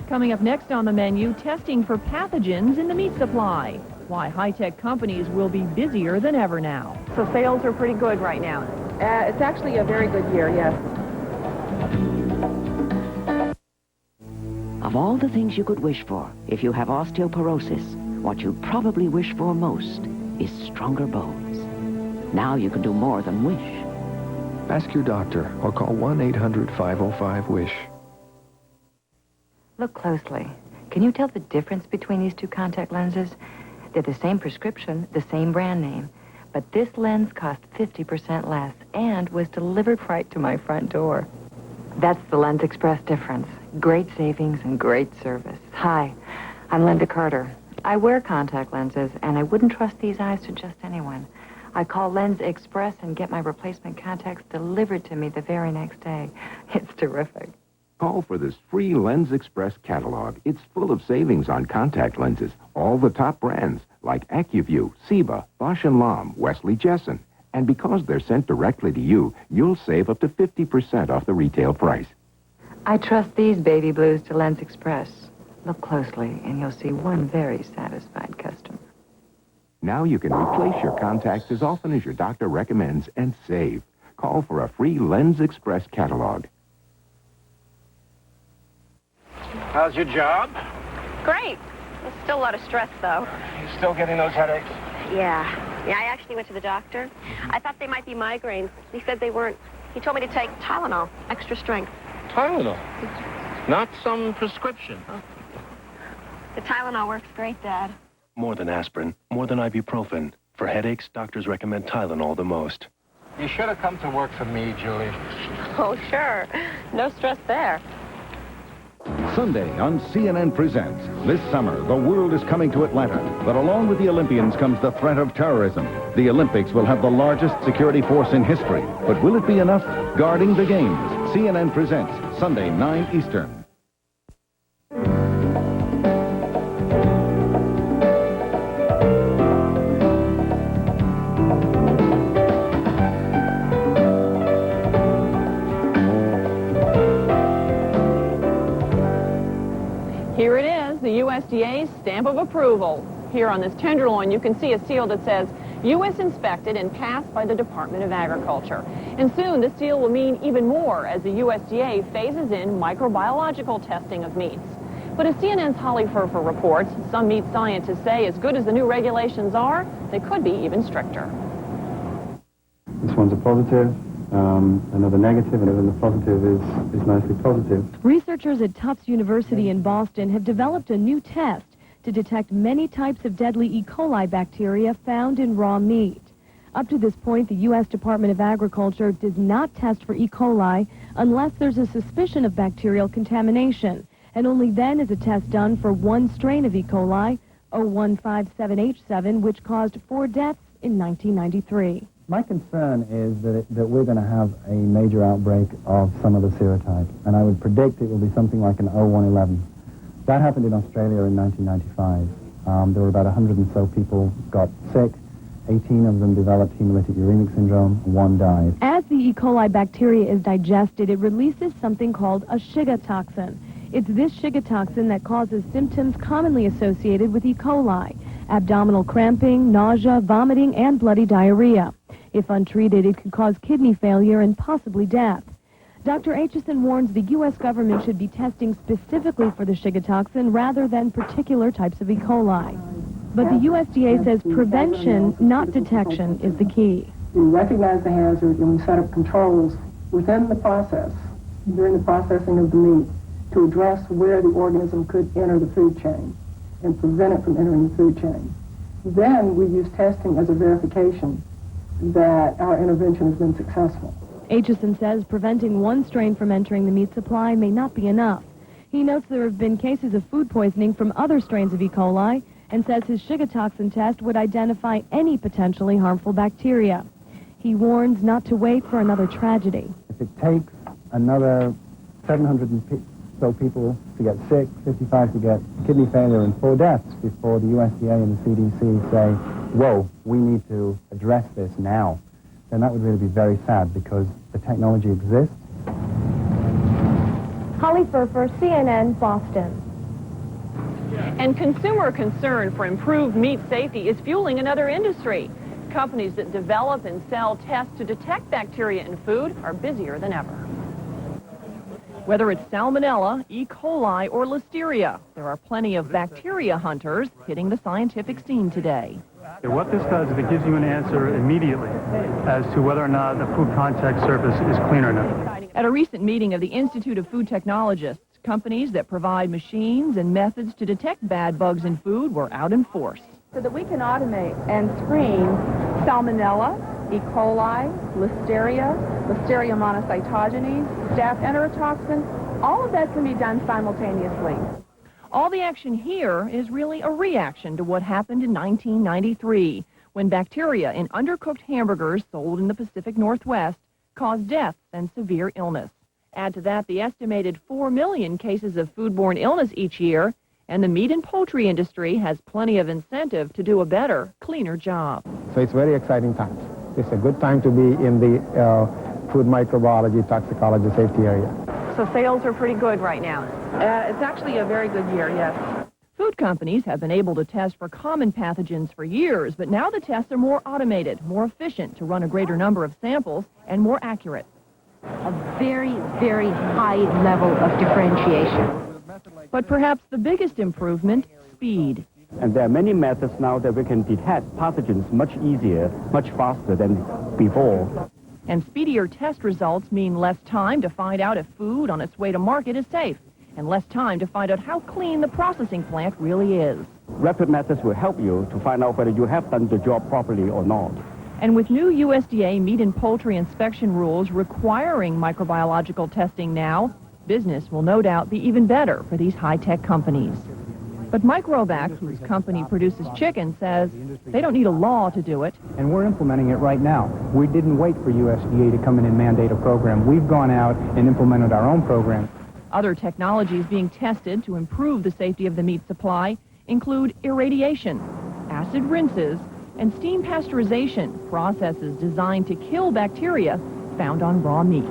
Coming up next on the menu, testing for pathogens in the meat supply. Why high-tech companies will be busier than ever now. So sales are pretty good right now. It's actually a very good year, yes. Of all the things you could wish for, if you have osteoporosis, what you probably wish for most is stronger bones. Now you can do more than wish. Ask your doctor or call 1-800-505-WISH. Look closely. Can you tell the difference between these two contact lenses? They're the same prescription, the same brand name, but this lens cost 50% less and was delivered right to my front door. That's the Lens Express difference. Great savings and great service. Hi, I'm Linda Carter. I wear contact lenses, and I wouldn't trust these eyes to just anyone. I call Lens Express and get my replacement contacts delivered to me the very next day. It's terrific. Call for this free Lens Express catalog. It's full of savings on contact lenses. All the top brands like AccuView, Ciba, Bausch & Lomb, Wesley Jessen. And because they're sent directly to you, you'll save up to 50% off the retail price. I trust these baby blues to Lens Express. Look closely, and you'll see one very satisfied customer. Now you can replace your contacts as often as your doctor recommends and save. Call for a free Lens Express catalog. How's your job? Great. There's still a lot of stress, though. You still getting those headaches? Yeah, I actually went to the doctor. I thought they might be migraines. He said they weren't. He told me to take Tylenol, extra strength. Tylenol? Not some prescription, huh? The Tylenol works great, Dad. More than aspirin, more than ibuprofen. For headaches, doctors recommend Tylenol the most. You should have come to work for me, Julie. Oh, sure. No stress there. Sunday on CNN Presents. This summer, the world is coming to Atlanta. But along with the Olympians comes the threat of terrorism. The Olympics will have the largest security force in history. But will it be enough? Guarding the games. CNN Presents. Sunday, 9 Eastern. Here it is, the USDA's stamp of approval. Here on this tenderloin, you can see a seal that says U.S. inspected and passed by the Department of Agriculture. And soon, this seal will mean even more as the USDA phases in microbiological testing of meats. But as CNN's Holly Furfer reports, some meat scientists say as good as the new regulations are, they could be even stricter. This one's a positive. Another negative, and even the positive is nicely positive. Researchers at Tufts University in Boston have developed a new test to detect many types of deadly E. coli bacteria found in raw meat. Up to this point, the U.S. Department of Agriculture does not test for E. coli unless there's a suspicion of bacterial contamination, and only then is a test done for one strain of E. coli, O157H7, which caused 4 deaths in 1993. My concern is that we're going to have a major outbreak of some of the serotype, and I would predict it will be something like an O111. That happened in Australia in 1995. There were about 100 and so people got sick. 18 of them developed hemolytic uremic syndrome. 1 died. As the E. coli bacteria is digested, it releases something called a Shiga toxin. It's this Shiga toxin that causes symptoms commonly associated with E. coli: abdominal cramping, nausea, vomiting, and bloody diarrhea. If untreated, it could cause kidney failure and possibly death. Dr. Aitchison warns the U.S. government should be testing specifically for the Shiga toxin rather than particular types of E. coli. But the USDA says prevention, not detection, is the key. We recognize the hazard and we set up controls within the process, during the processing of the meat, to address where the organism could enter the food chain and prevent it from entering the food chain. Then we use testing as a verification that our intervention has been successful. Aitchison says preventing one strain from entering the meat supply may not be enough. He notes there have been cases of food poisoning from other strains of E. coli and says his Shiga toxin test would identify any potentially harmful bacteria. He warns not to wait for another tragedy. If it takes another 700 and so people to get sick, 55 to get kidney failure, and 4 deaths before the USDA and the CDC say, whoa, we need to address this now, then that would really be very sad because the technology exists. Holly Furfer, CNN, Boston. And consumer concern for improved meat safety is fueling another industry. Companies that develop and sell tests to detect bacteria in food are busier than ever. Whether it's Salmonella, E. coli, or Listeria, there are plenty of bacteria hunters hitting the scientific scene today. What this does is it gives you an answer immediately as to whether or not the food contact surface is clean or not. At a recent meeting of the Institute of Food Technologists, companies that provide machines and methods to detect bad bugs in food were out in force. So that we can automate and screen Salmonella, E. coli, Listeria, Listeria monocytogenes, Staph enterotoxin, all of that can be done simultaneously. All the action here is really a reaction to what happened in 1993, when bacteria in undercooked hamburgers sold in the Pacific Northwest caused deaths and severe illness. Add to that the estimated 4 million cases of foodborne illness each year, and the meat and poultry industry has plenty of incentive to do a better, cleaner job. So it's very exciting times. It's a good time to be in the food microbiology, toxicology, safety area. So sales are pretty good right now. It's actually a very good year, yes. Food companies have been able to test for common pathogens for years, but now the tests are more automated, more efficient to run a greater number of samples, and more accurate. A very, very high level of differentiation. But perhaps the biggest improvement, speed. And there are many methods now that we can detect pathogens much easier, much faster than before. And speedier test results mean less time to find out if food on its way to market is safe, and less time to find out how clean the processing plant really is. Rapid methods will help you to find out whether you have done the job properly or not. And with new USDA meat and poultry inspection rules requiring microbiological testing now, business will no doubt be even better for these high-tech companies. But Microvac, whose company produces chicken, says they don't need a law to do it. And we're implementing it right now. We didn't wait for USDA to come in and mandate a program. We've gone out and implemented our own program. Other technologies being tested to improve the safety of the meat supply include irradiation, acid rinses, and steam pasteurization, processes designed to kill bacteria found on raw meats.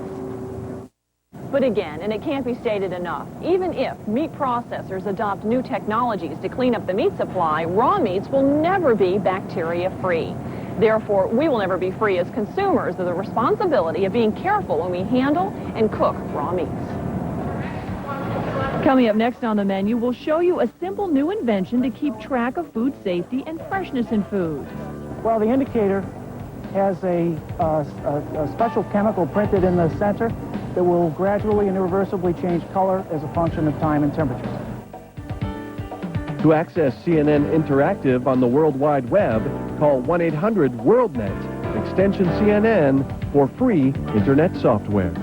But again, and it can't be stated enough, even if meat processors adopt new technologies to clean up the meat supply, raw meats will never be bacteria-free. Therefore, we will never be free as consumers of the responsibility of being careful when we handle and cook raw meats. Coming up next on the menu, we'll show you a simple new invention to keep track of food safety and freshness in food. Well, the indicator has a special chemical printed in the center that will gradually and irreversibly change color as a function of time and temperature. To access CNN Interactive on the World Wide Web, call 1-800-WORLDNET, extension CNN, for free Internet software.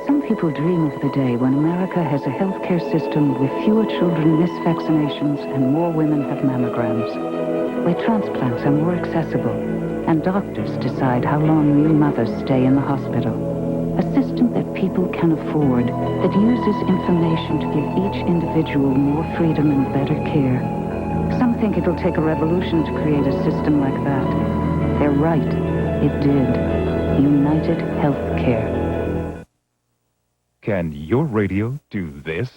Some people dream of the day when America has a healthcare system with fewer children miss vaccinations and more women have mammograms, where transplants are more accessible, and doctors decide how long new mothers stay in the hospital. A system that people can afford, that uses information to give each individual more freedom and better care. Some think it'll take a revolution to create a system like that. They're right. It did. United Healthcare. Can your radio do this?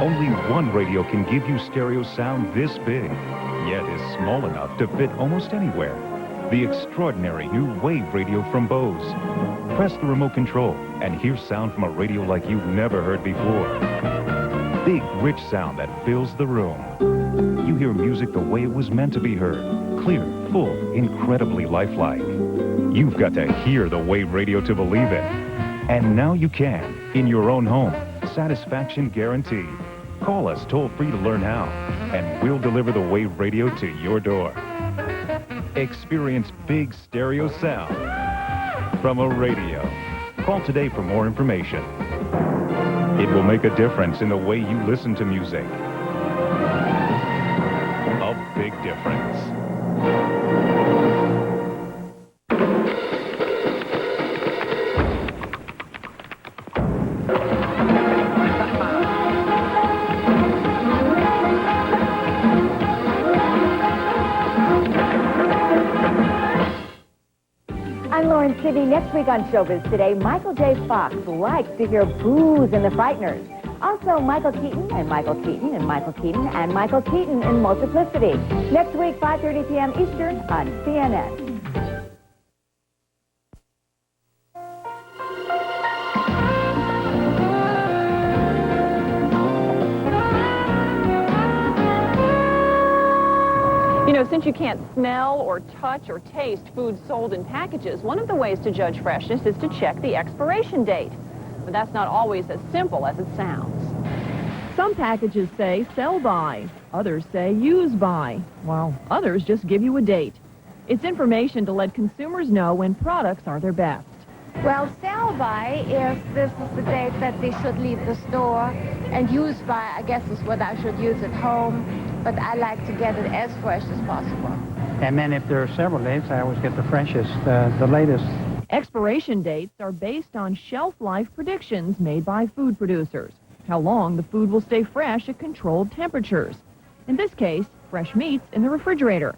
Only one radio can give you stereo sound this big, yet is small enough to fit almost anywhere. The extraordinary new Wave Radio from Bose. Press the remote control and hear sound from a radio like you've never heard before. Big, rich sound that fills the room. You hear music the way it was meant to be heard. Clear, full, incredibly lifelike. You've got to hear the Wave Radio to believe it. And now you can, in your own home. Satisfaction guaranteed. Call us toll-free to learn how, and we'll deliver the Wave Radio to your door. Experience big stereo sound from a radio. Call today for more information. It will make a difference in the way you listen to music. A big difference. Sydney, next week on Showbiz Today, Michael J. Fox likes to hear Booze and the Frighteners. Also, Michael Keaton and Michael Keaton and Michael Keaton and Michael Keaton in Multiplicity. Next week, 5:30 p.m. Eastern on CNN. You know, since you can't smell or touch or taste food sold in packages, one of the ways to judge freshness is to check the expiration date. But that's not always as simple as it sounds. Some packages say sell by, others say use by, while others just give you a date. It's information to let consumers know when products are their best. Well, sell by is this is the date that they should leave the store, and use by, I guess, is what I should use at home, but I like to get it as fresh as possible. And then if there are several dates, I always get the freshest, the latest. Expiration dates are based on shelf life predictions made by food producers, how long the food will stay fresh at controlled temperatures. In this case, fresh meats in the refrigerator.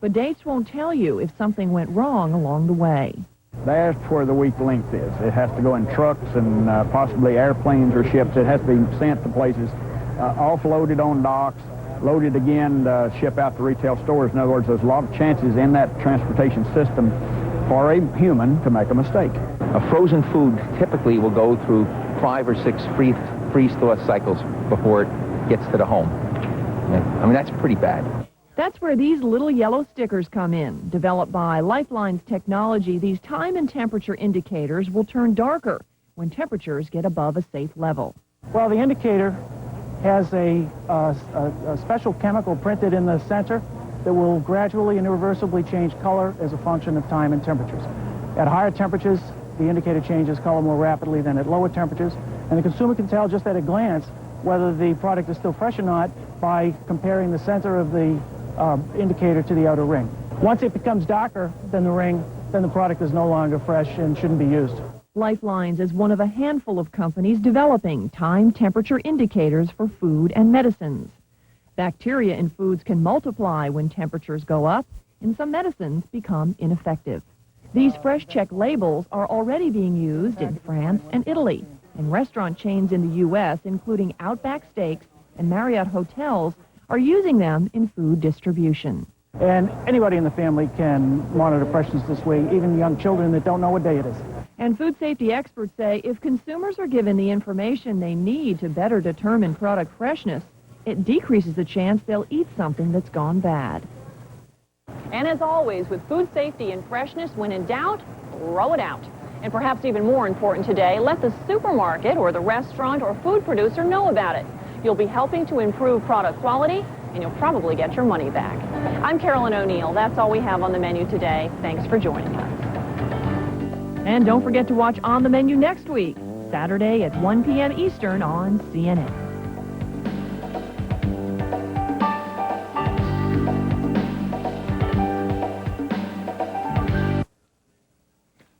But dates won't tell you if something went wrong along the way. That's where the weak link is. It has to go in trucks and possibly airplanes or ships. It has to be sent to places, offloaded on docks, loaded again, ship out to retail stores. In other words, there's a lot of chances in that transportation system for a human to make a mistake. A frozen food typically will go through 5 or 6 freeze-thaw cycles before it gets to the home. I mean, that's pretty bad. That's where these little yellow stickers come in. Developed by Lifeline's technology, these time and temperature indicators will turn darker when temperatures get above a safe level. Well, the indicator has a special chemical printed in the sensor that will gradually and irreversibly change color as a function of time and temperatures. At higher temperatures, the indicator changes color more rapidly than at lower temperatures, and the consumer can tell just at a glance whether the product is still fresh or not by comparing the center of the indicator to the outer ring. Once it becomes darker than the ring, then the product is no longer fresh and shouldn't be used. Lifelines is one of a handful of companies developing time temperature indicators for food and medicines. Bacteria in foods can multiply when temperatures go up, and some medicines become ineffective. These fresh check labels are already being used in France and Italy, and restaurant chains in the U.S., including Outback Steaks and Marriott Hotels, are using them in food distribution. And anybody in the family can monitor freshness this way, even young children that don't know what day it is. And food safety experts say if consumers are given the information they need to better determine product freshness, it decreases the chance they'll eat something that's gone bad. And as always, with food safety and freshness, when in doubt, throw it out. And perhaps even more important today, let the supermarket or the restaurant or food producer know about it. You'll be helping to improve product quality, and you'll probably get your money back. I'm Carolyn O'Neill. That's all we have on the menu today. Thanks for joining us. And don't forget to watch On the Menu next week, Saturday at 1 p.m. Eastern on CNN.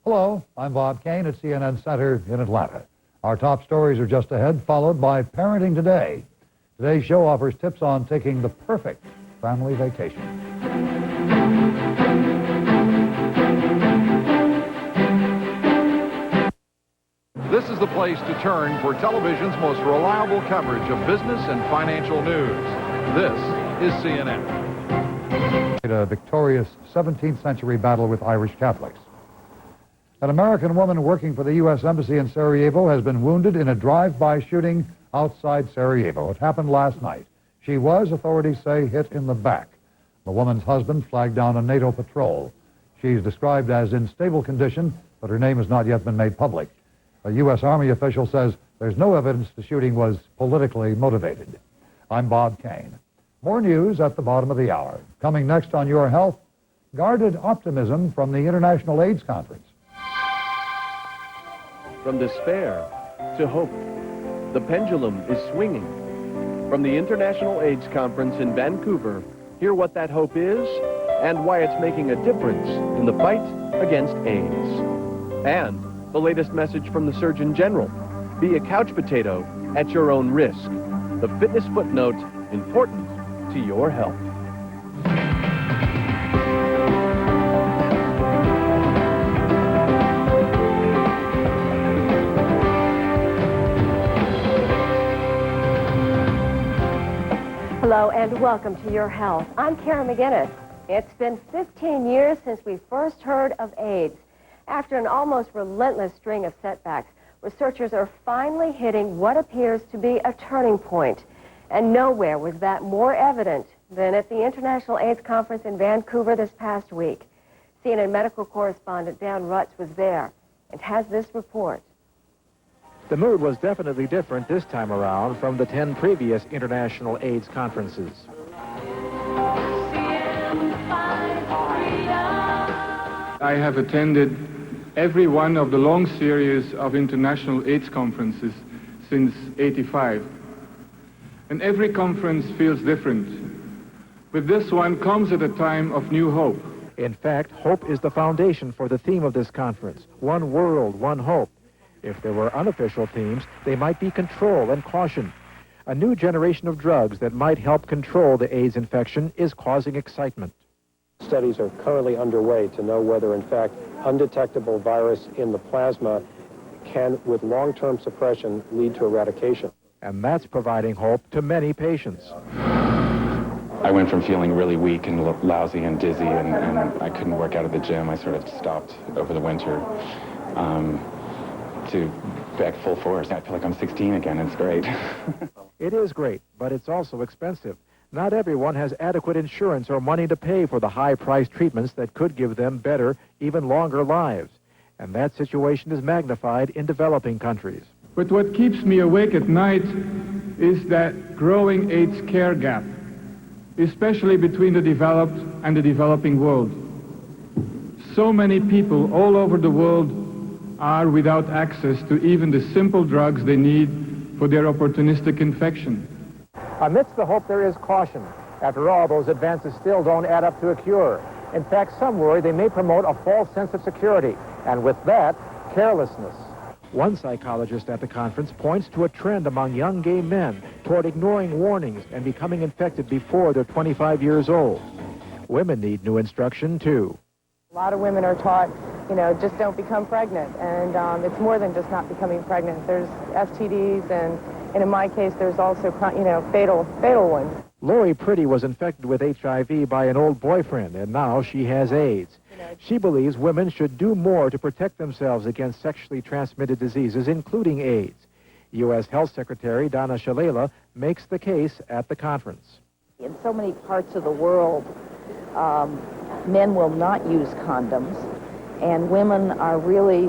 Hello, I'm Bob Kane at CNN Center in Atlanta. Our top stories are just ahead, followed by Parenting Today. Today's show offers tips on taking the perfect family vacation. This is the place to turn for television's most reliable coverage of business and financial news. This is CNN. A victorious 17th century battle with Irish Catholics. An American woman working for the U.S. Embassy in Sarajevo has been wounded in a drive-by shooting outside Sarajevo. It happened last night. She was, authorities say, hit in the back. The woman's husband flagged down a NATO patrol. She's described as in stable condition, but her name has not yet been made public. A U.S. Army official says there's no evidence the shooting was politically motivated. I'm Bob Kane. More news at the bottom of the hour. Coming next on Your Health, guarded optimism from the International AIDS Conference. From despair to hope, the pendulum is swinging. From the International AIDS Conference in Vancouver, hear what that hope is and why it's making a difference in the fight against AIDS. And the latest message from the Surgeon General: be a couch potato at your own risk. The fitness footnote, important to your health. Hello and welcome to Your Health. I'm Kara McGinnis. It's been 15 years since we first heard of AIDS. After an almost relentless string of setbacks, researchers are finally hitting what appears to be a turning point. And nowhere was that more evident than at the International AIDS Conference in Vancouver this past week. CNN medical correspondent Dan Rutz was there and has this report. The mood was definitely different this time around from the 10 previous international AIDS conferences. I have attended every one of the long series of international AIDS conferences since '85. And every conference feels different. But this one comes at a time of new hope. In fact, hope is the foundation for the theme of this conference. One world, one hope. If there were unofficial themes, they might be control and caution. A new generation of drugs that might help control the AIDS infection is causing excitement. Studies are currently underway to know whether, in fact, undetectable virus in the plasma can, with long-term suppression, lead to eradication. And that's providing hope to many patients. I went from feeling really weak and lousy and dizzy, and I couldn't work out at the gym. I sort of stopped over the winter to back full force. I feel like I'm 16 again. It's great. It is great, but it's also expensive. Not everyone has adequate insurance or money to pay for the high-priced treatments that could give them better, even longer lives. And that situation is magnified in developing countries. But what keeps me awake at night is that growing AIDS care gap, especially between the developed and the developing world. So many people all over the world are without access to even the simple drugs they need for their opportunistic infection. Amidst the hope, there is caution. After all, those advances still don't add up to a cure. In fact, some worry they may promote a false sense of security, and with that, carelessness. One psychologist at the conference points to a trend among young gay men toward ignoring warnings and becoming infected before they're 25 years old. Women need new instruction, too. A lot of women are taught, just don't become pregnant. And it's more than just not becoming pregnant. There's STDs, and in my case, there's also, fatal ones. Lori Pretty was infected with HIV by an old boyfriend, and now she has AIDS. She believes women should do more to protect themselves against sexually transmitted diseases, including AIDS. U.S. Health Secretary Donna Shalala makes the case at the conference. In so many parts of the world, men will not use condoms, and women are really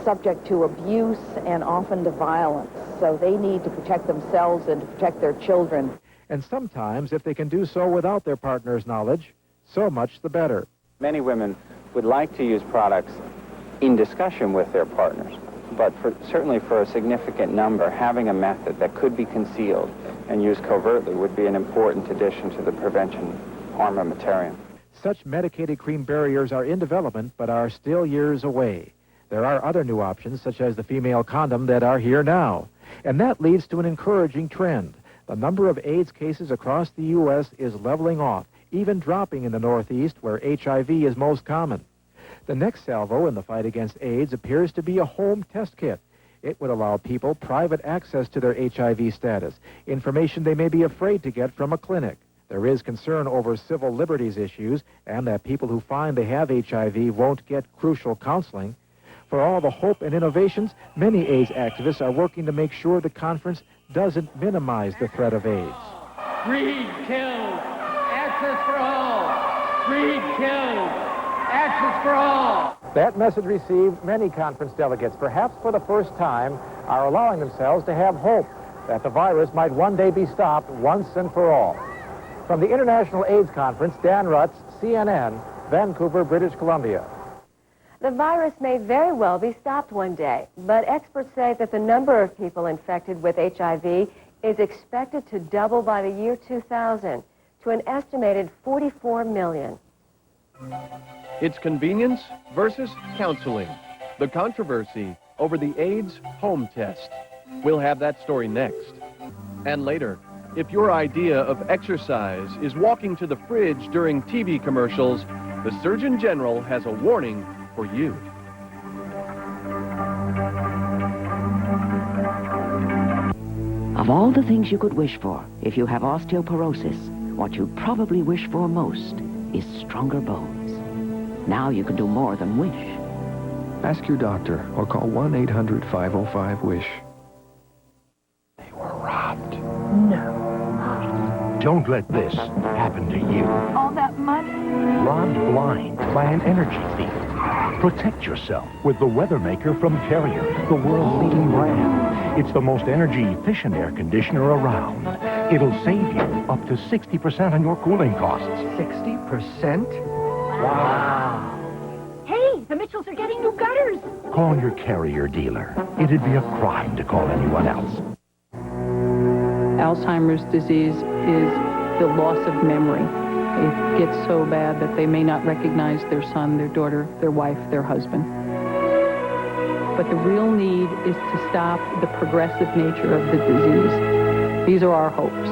subject to abuse and often to violence. So they need to protect themselves and to protect their children. And sometimes, if they can do so without their partner's knowledge, so much the better. Many women would like to use products in discussion with their partners, but certainly for a significant number, having a method that could be concealed and used covertly would be an important addition to the prevention armamentarium. Such medicated cream barriers are in development, but are still years away. There are other new options, such as the female condom, that are here now. And that leads to an encouraging trend. The number of AIDS cases across the U.S. is leveling off, even dropping in the Northeast, where HIV is most common. The next salvo in the fight against AIDS appears to be a home test kit. It would allow people private access to their HIV status, information they may be afraid to get from a clinic. There is concern over civil liberties issues and that people who find they have HIV won't get crucial counseling. For all the hope and innovations, many AIDS activists are working to make sure the conference doesn't minimize the threat of AIDS. Greed kills. Access for all. Greed kills. Access for all. That message received. Many conference delegates, perhaps for the first time, are allowing themselves to have hope that the virus might one day be stopped once and for all. From the International AIDS Conference, Dan Rutz, CNN, Vancouver, British Columbia. The virus may very well be stopped one day, but experts say that the number of people infected with HIV is expected to double by the year 2000 to an estimated 44 million. It's convenience versus counseling. The controversy over the AIDS home test. We'll have that story next. And later, if your idea of exercise is walking to the fridge during TV commercials, the Surgeon General has a warning for you. Of all the things you could wish for if you have osteoporosis, what you probably wish for most is stronger bones. Now you can do more than wish. Ask your doctor or call 1-800-505-WISH. They were robbed. No. Don't let this happen to you. All that money? Robbed blind by an energy thief. Protect yourself with the Weathermaker from Carrier, the world's leading brand. It's the most energy-efficient air conditioner around. It'll save you up to 60% on your cooling costs. 60%? Wow. Hey, the Mitchells are getting new gutters. Call your Carrier dealer. It'd be a crime to call anyone else. Alzheimer's disease is the loss of memory. It gets so bad that they may not recognize their son, their daughter, their wife, their husband. But the real need is to stop the progressive nature of the disease. These are our hopes.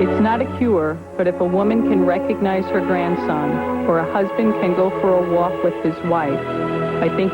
It's not a cure, but if a woman can recognize her grandson, or a husband can go for a walk with his wife, I think...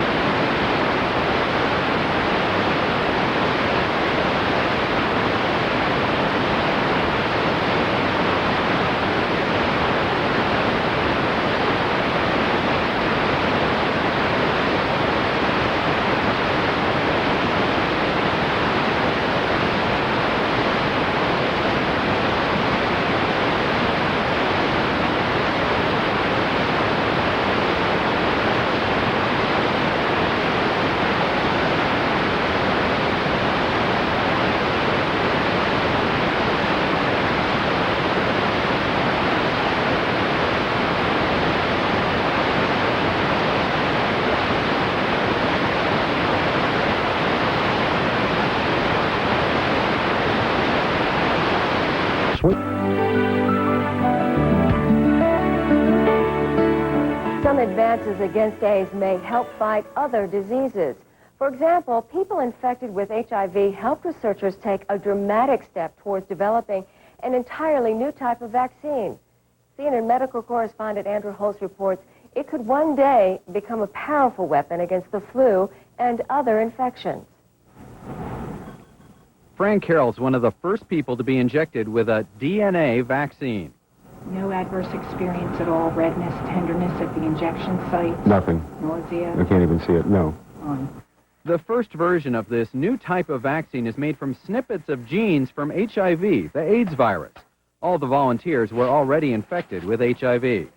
Some advances against AIDS may help fight other diseases. For example, people infected with HIV helped researchers take a dramatic step towards developing an entirely new type of vaccine. CNN medical correspondent Andrew Holtz reports it could one day become a powerful weapon against the flu and other infections. Fran Carroll's one of the first people to be injected with a DNA vaccine. No adverse experience at all, redness, tenderness at the injection site? Nothing. Nausea? I can't even see it, no. The first version of this new type of vaccine is made from snippets of genes from HIV, the AIDS virus. All the volunteers were already infected with HIV.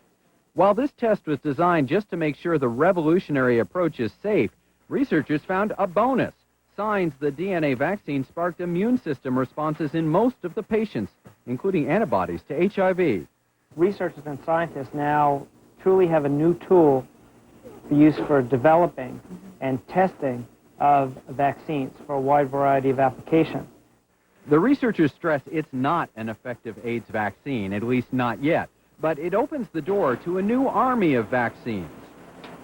While this test was designed just to make sure the revolutionary approach is safe, researchers found a bonus. Signs the DNA vaccine sparked immune system responses in most of the patients, including antibodies to HIV. Researchers and scientists now truly have a new tool for use for developing and testing of vaccines for a wide variety of applications. The researchers stress it's not an effective AIDS vaccine, at least not yet, but it opens the door to a new army of vaccines.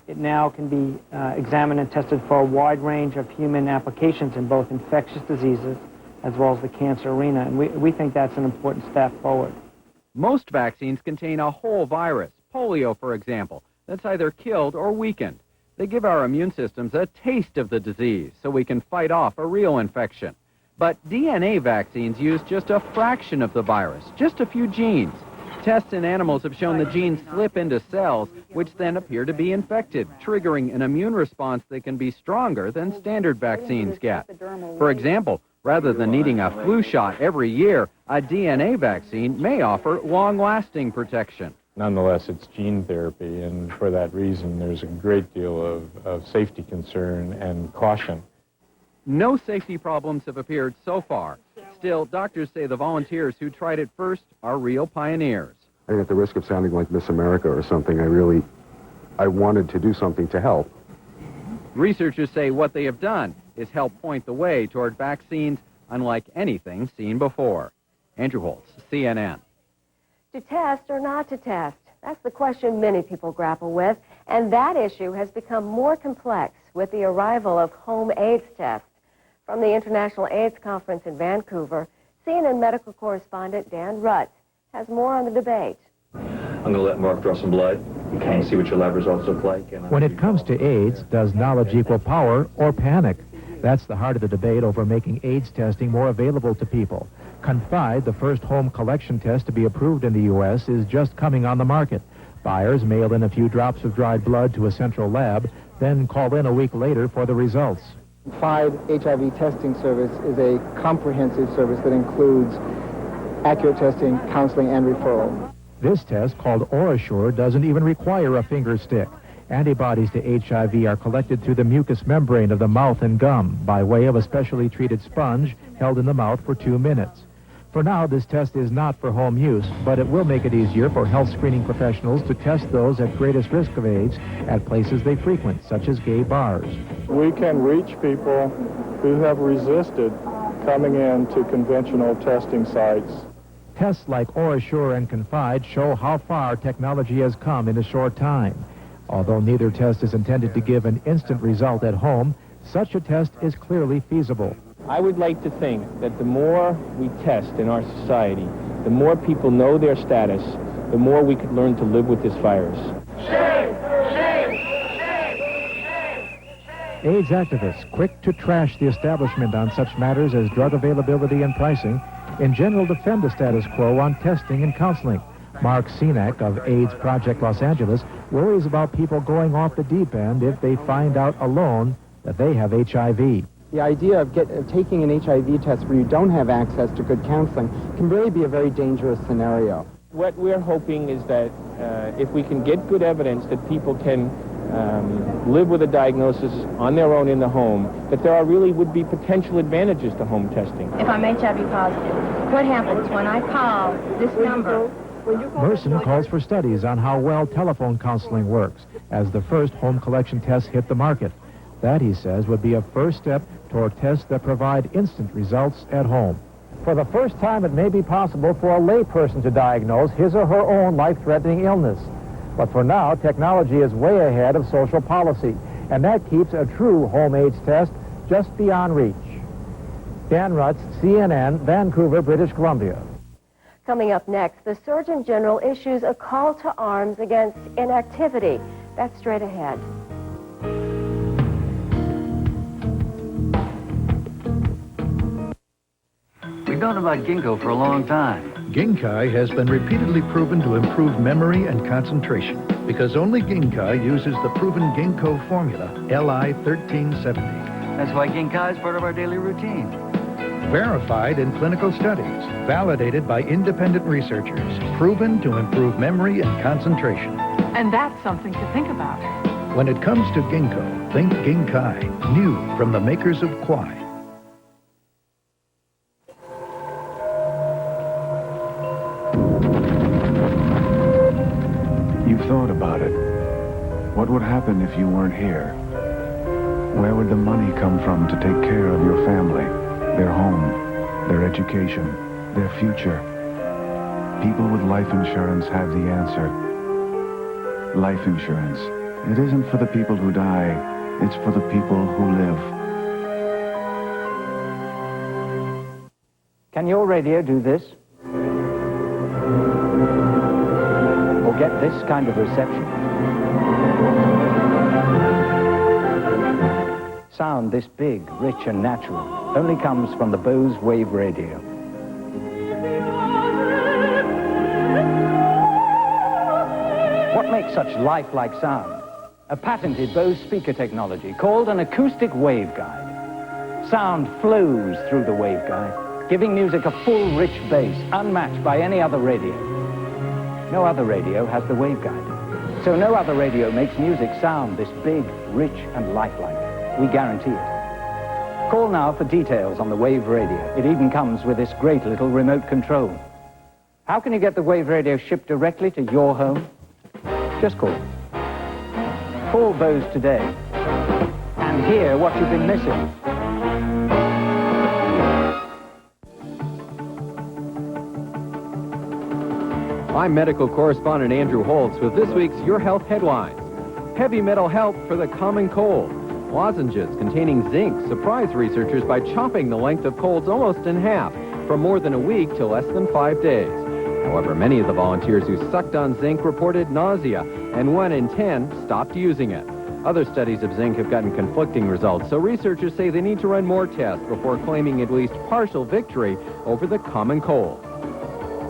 It now can be examined and tested for a wide range of human applications in both infectious diseases as well as the cancer arena, and we think that's an important step forward. Most vaccines contain a whole virus, polio, for example, that's either killed or weakened. They give our immune systems a taste of the disease so we can fight off a real infection. But DNA vaccines use just a fraction of the virus, just a few genes. Tests in animals have shown the genes slip into cells, which then appear to be infected, triggering an immune response that can be stronger than standard vaccines get. For example, rather than needing a flu shot every year, a DNA vaccine may offer long-lasting protection. Nonetheless, it's gene therapy, and for that reason, there's a great deal of safety concern and caution. No safety problems have appeared so far. Still, doctors say the volunteers who tried it first are real pioneers. I think at the risk of sounding like Miss America or something, I wanted to do something to help. Researchers say what they have done is help point the way toward vaccines unlike anything seen before. Andrew Holtz, CNN. To test or not to test? That's the question many people grapple with, and that issue has become more complex with the arrival of home AIDS tests. From the International AIDS Conference in Vancouver, CNN medical correspondent Dan Rutz has more on the debate. I'm going to let Mark draw some blood. You can see what your lab results look like. When it comes to AIDS, does knowledge equal power or panic? That's the heart of the debate over making AIDS testing more available to people. Confide, the first home collection test to be approved in the U.S., is just coming on the market. Buyers mail in a few drops of dried blood to a central lab, then call in a week later for the results. Confide HIV testing service is a comprehensive service that includes accurate testing, counseling, and referral. This test, called OraSure, doesn't even require a finger stick. Antibodies to HIV are collected through the mucous membrane of the mouth and gum by way of a specially treated sponge held in the mouth for 2 minutes. For now, this test is not for home use, but it will make it easier for health screening professionals to test those at greatest risk of AIDS at places they frequent, such as gay bars. We can reach people who have resisted coming into conventional testing sites. Tests like OraSure and Confide show how far technology has come in a short time. Although neither test is intended to give an instant result at home, such a test is clearly feasible. I would like to think that the more we test in our society, the more people know their status, the more we could learn to live with this virus. AIDS activists, quick to trash the establishment on such matters as drug availability and pricing, in general defend the status quo on testing and counseling. Mark Senack of AIDS Project Los Angeles worries about people going off the deep end if they find out alone that they have HIV. The idea of taking an HIV test where you don't have access to good counseling can really be a very dangerous scenario. What we're hoping is that if we can get good evidence that people can live with a diagnosis on their own in the home, that there would be potential advantages to home testing. If I'm HIV positive, what happens when I call this number? Merson calls for studies on how well telephone counseling works as the first home collection tests hit the market. That, he says, would be a first step toward tests that provide instant results at home. For the first time, it may be possible for a layperson to diagnose his or her own life-threatening illness. But for now, technology is way ahead of social policy, and that keeps a true home AIDS test just beyond reach. Dan Rutz, CNN, Vancouver, British Columbia. Coming up next, the Surgeon General issues a call to arms against inactivity. That's straight ahead. We've known about ginkgo for a long time. Ginkai has been repeatedly proven to improve memory and concentration because only Ginkai uses the proven ginkgo formula, LI 1370. That's why ginkgo is part of our daily routine. Verified in clinical studies, validated by independent researchers, proven to improve memory and concentration. And that's something to think about. When it comes to ginkgo, think Ginkai, new from the makers of Kwai. You've thought about it. What would happen if you weren't here? Where would the money come from to take care of your family, their home, their education, their future? People with life insurance have the answer. Life insurance. It isn't for the people who die, it's for the people who live. Can your radio do this? Or get this kind of reception? Sound this big, rich, and natural only comes from the Bose Wave Radio. What makes such lifelike sound? A patented Bose speaker technology called an acoustic waveguide. Sound flows through the waveguide, giving music a full, rich bass, unmatched by any other radio. No other radio has the waveguide. So no other radio makes music sound this big, rich, and lifelike. We guarantee it. Call now for details on the Wave Radio. It even comes with this great little remote control. How can you get the Wave Radio shipped directly to your home? Just call. Call Bose today and hear what you've been missing. I'm medical correspondent Andrew Holtz with this week's Your Health headlines. Heavy metal help for the common cold. Lozenges containing zinc surprise researchers by chopping the length of colds almost in half, from more than a week to less than 5 days. However, many of the volunteers who sucked on zinc reported nausea, and 1 in 10 stopped using it. Other studies of zinc have gotten conflicting results, so researchers say they need to run more tests before claiming at least partial victory over the common cold.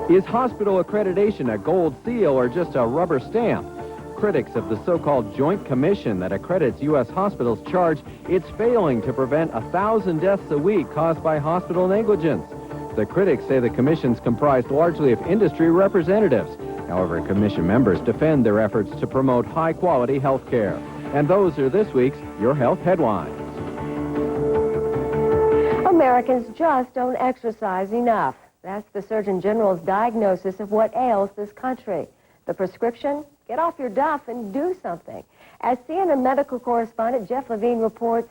Is hospital accreditation a gold seal or just a rubber stamp? Critics of the so-called Joint Commission that accredits U.S. hospitals charge it's failing to prevent 1,000 deaths a week caused by hospital negligence. The critics say the commission's comprised largely of industry representatives. However, commission members defend their efforts to promote high-quality health care. And those are this week's Your Health headlines. Americans just don't exercise enough. That's the Surgeon General's diagnosis of what ails this country. The prescription? Get off your duff and do something. As CNN medical correspondent Jeff Levine reports,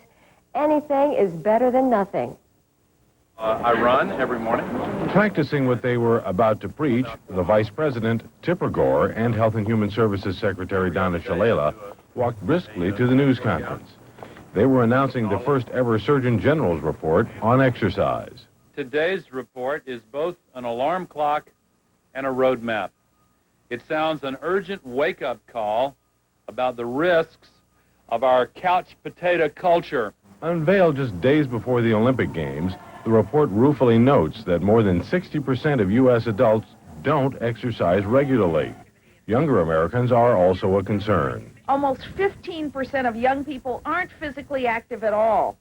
anything is better than nothing. I run every morning. Practicing what they were about to preach, the Vice President, Tipper Gore, and Health and Human Services Secretary Donna Shalala walked briskly to the news conference. They were announcing the first ever Surgeon General's report on exercise. Today's report is both an alarm clock and a roadmap. It sounds an urgent wake-up call about the risks of our couch potato culture. Unveiled just days before the Olympic Games, the report ruefully notes that more than 60% of U.S. adults don't exercise regularly. Younger Americans are also a concern. Almost 15% of young people aren't physically active at all.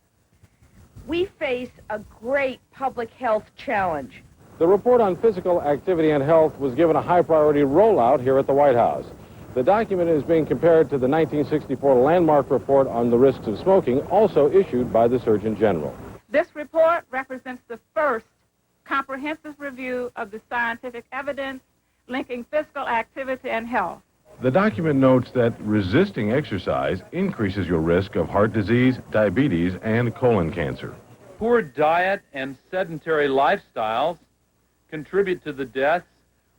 We face a great public health challenge. The report on physical activity and health was given a high-priority rollout here at the White House. The document is being compared to the 1964 landmark report on the risks of smoking, also issued by the Surgeon General. This report represents the first comprehensive review of the scientific evidence linking physical activity and health. The document notes that resisting exercise increases your risk of heart disease, diabetes, and colon cancer. poor diet and sedentary lifestyles contribute to the deaths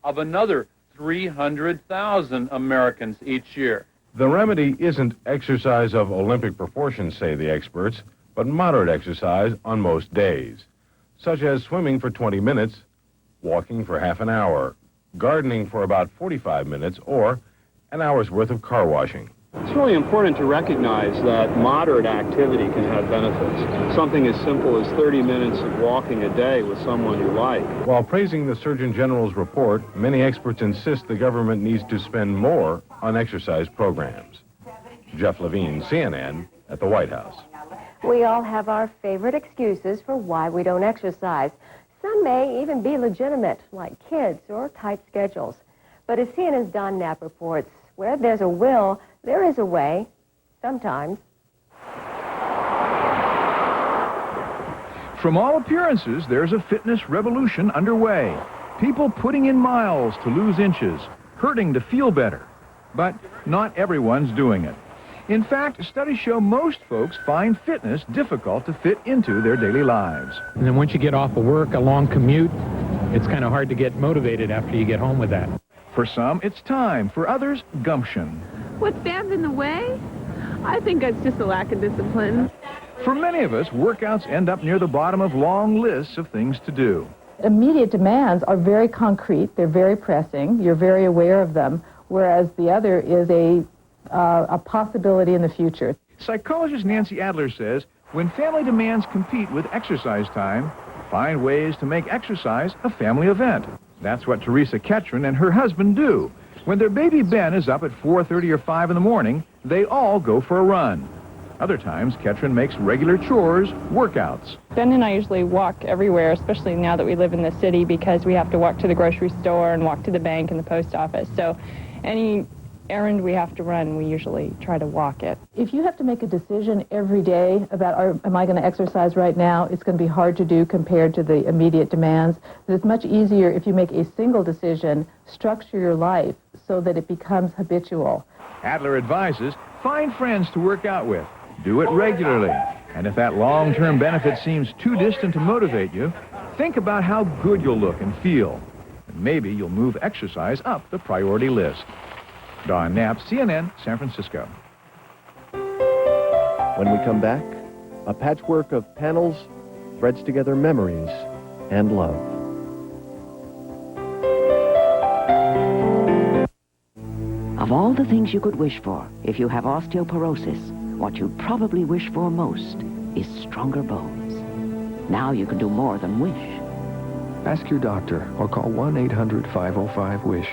of another 300,000 Americans each year. The remedy isn't exercise of Olympic proportions, say the experts, but moderate exercise on most days, such as swimming for 20 minutes, walking for half an hour, gardening for about 45 minutes, or an hour's worth of car washing. It's really important to recognize that moderate activity can have benefits. Something as simple as 30 minutes of walking a day with someone you like. While praising the Surgeon General's report, many experts insist the government needs to spend more on exercise programs. Jeff Levine, CNN, at the White House. We all have our favorite excuses for why we don't exercise. Some may even be legitimate, like kids or tight schedules. But as CNN's Don Knapp reports, where there's a will, there is a way, sometimes. From all appearances, there's a fitness revolution underway. People putting in miles to lose inches, hurting to feel better. But not everyone's doing it. In fact, studies show most folks find fitness difficult to fit into their daily lives. And then once you get off of work, a long commute, it's kind of hard to get motivated after you get home with that. For some, it's time. For others, gumption. What stands in the way? I think it's just a lack of discipline. For many of us, workouts end up near the bottom of long lists of things to do. Immediate demands are very concrete. They're very pressing. You're very aware of them, whereas the other is a possibility in the future. Psychologist Nancy Adler says, when family demands compete with exercise time, find ways to make exercise a family event. That's what Teresa Ketron and her husband do. When their baby Ben is up at 4:30 or 5 in the morning, they all go for a run. Other times, Ketron makes regular chores, workouts. Ben and I usually walk everywhere, especially now that we live in the city, because we have to walk to the grocery store and walk to the bank and the post office. So any errand we have to run, we usually try to walk it. If you have to make a decision every day about, am I going to exercise right now, it's going to be hard to do compared to the immediate demands. It's much easier if you make a single decision, structure your life so that it becomes habitual. Adler advises, find friends to work out with. Do it regularly. And if that long-term benefit seems too distant to motivate you, think about how good you'll look and feel. And maybe you'll move exercise up the priority list. Don Knapp, CNN, San Francisco. When we come back, a patchwork of panels threads together memories and love. Of all the things you could wish for if you have osteoporosis, what you probably wish for most is stronger bones. Now you can do more than wish. Ask your doctor or call 1-800-505-WISH.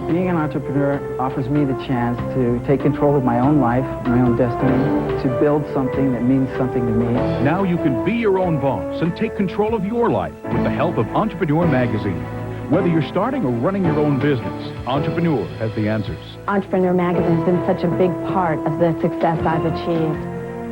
Being an entrepreneur offers me the chance to take control of my own life, my own destiny, to build something that means something to me. Now you can be your own boss and take control of your life with the help of Entrepreneur Magazine. Whether you're starting or running your own business, Entrepreneur has the answers. Entrepreneur Magazine has been such a big part of the success I've achieved.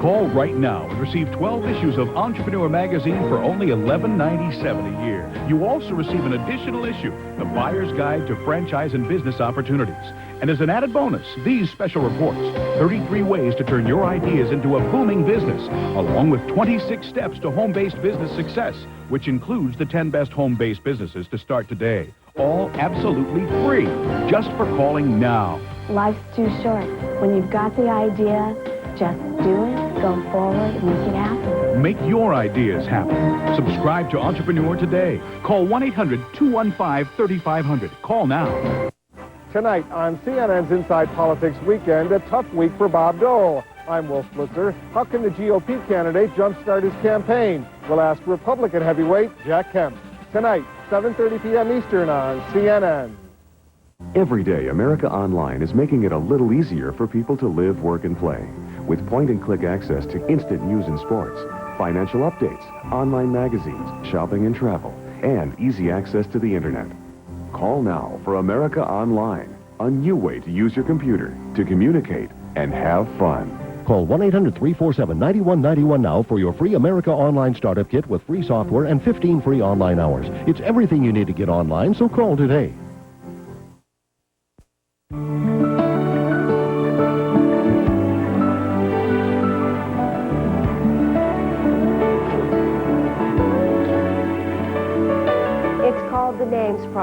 Call right now and receive 12 issues of Entrepreneur Magazine for only $11.97 a year. You also receive an additional issue, The Buyer's Guide to Franchise and Business Opportunities. And as an added bonus, these special reports, 33 ways to turn your ideas into a booming business, along with 26 steps to home-based business success, which includes the 10 best home-based businesses to start today. All absolutely free, just for calling now. Life's too short. When you've got the idea, just do it, go forward, and make it happen. Make your ideas happen. Subscribe to Entrepreneur today. Call 1-800-215-3500. Call now. Tonight on CNN's Inside Politics Weekend, a tough week for Bob Dole. I'm Wolf Blitzer. How can the GOP candidate jumpstart his campaign? We'll ask Republican heavyweight Jack Kemp. Tonight, 7:30 p.m. Eastern on CNN. Every day, America Online is making it a little easier for people to live, work, and play. With point-and-click access to instant news and sports, financial updates, online magazines, shopping and travel, and easy access to the internet. Call now for America Online, a new way to use your computer to communicate and have fun. Call 1-800-347-9191 now for your free America Online Startup Kit with free software and 15 free online hours. It's everything you need to get online, so call today.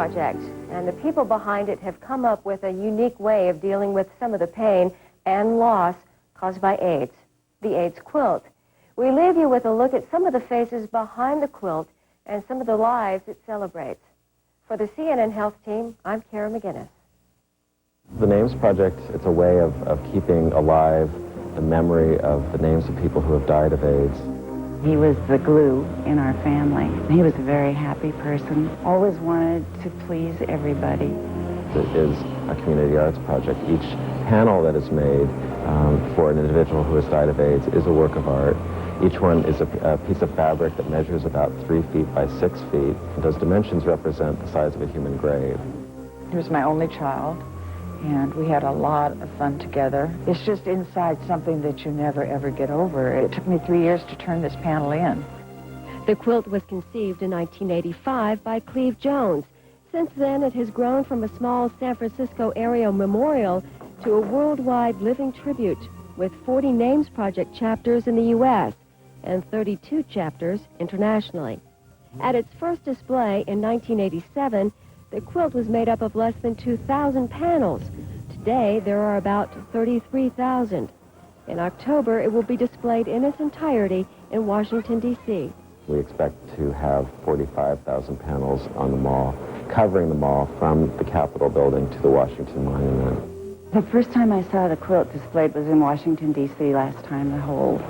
project, and the people behind it have come up with a unique way of dealing with some of the pain and loss caused by AIDS, the AIDS quilt. We leave you with a look at some of the faces behind the quilt and some of the lives it celebrates. For the CNN Health team, I'm Kara McGinnis. The Names Project, it's a way of keeping alive the memory of the names of people who have died of AIDS. He was the glue in our family. He was a very happy person, always wanted to please everybody. It is a community arts project. Each panel that is made for an individual who has died of AIDS is a work of art. Each one is a piece of fabric that measures about 3 feet by 6 feet. Those dimensions represent the size of a human grave. He was my only child, and we had a lot of fun together. It's just inside something that you never, ever get over. It took me 3 years to turn this panel in. The quilt was conceived in 1985 by Cleve Jones. Since then, it has grown from a small San Francisco area memorial to a worldwide living tribute with 40 Names Project chapters in the U.S. and 32 chapters internationally. At its first display in 1987, the quilt was made up of less than 2,000 panels. Today, there are about 33,000. In October, it will be displayed in its entirety in Washington, D.C. We expect to have 45,000 panels on the mall, covering the mall from the Capitol building to the Washington Monument. The first time I saw the quilt displayed was in Washington, D.C. last time the whole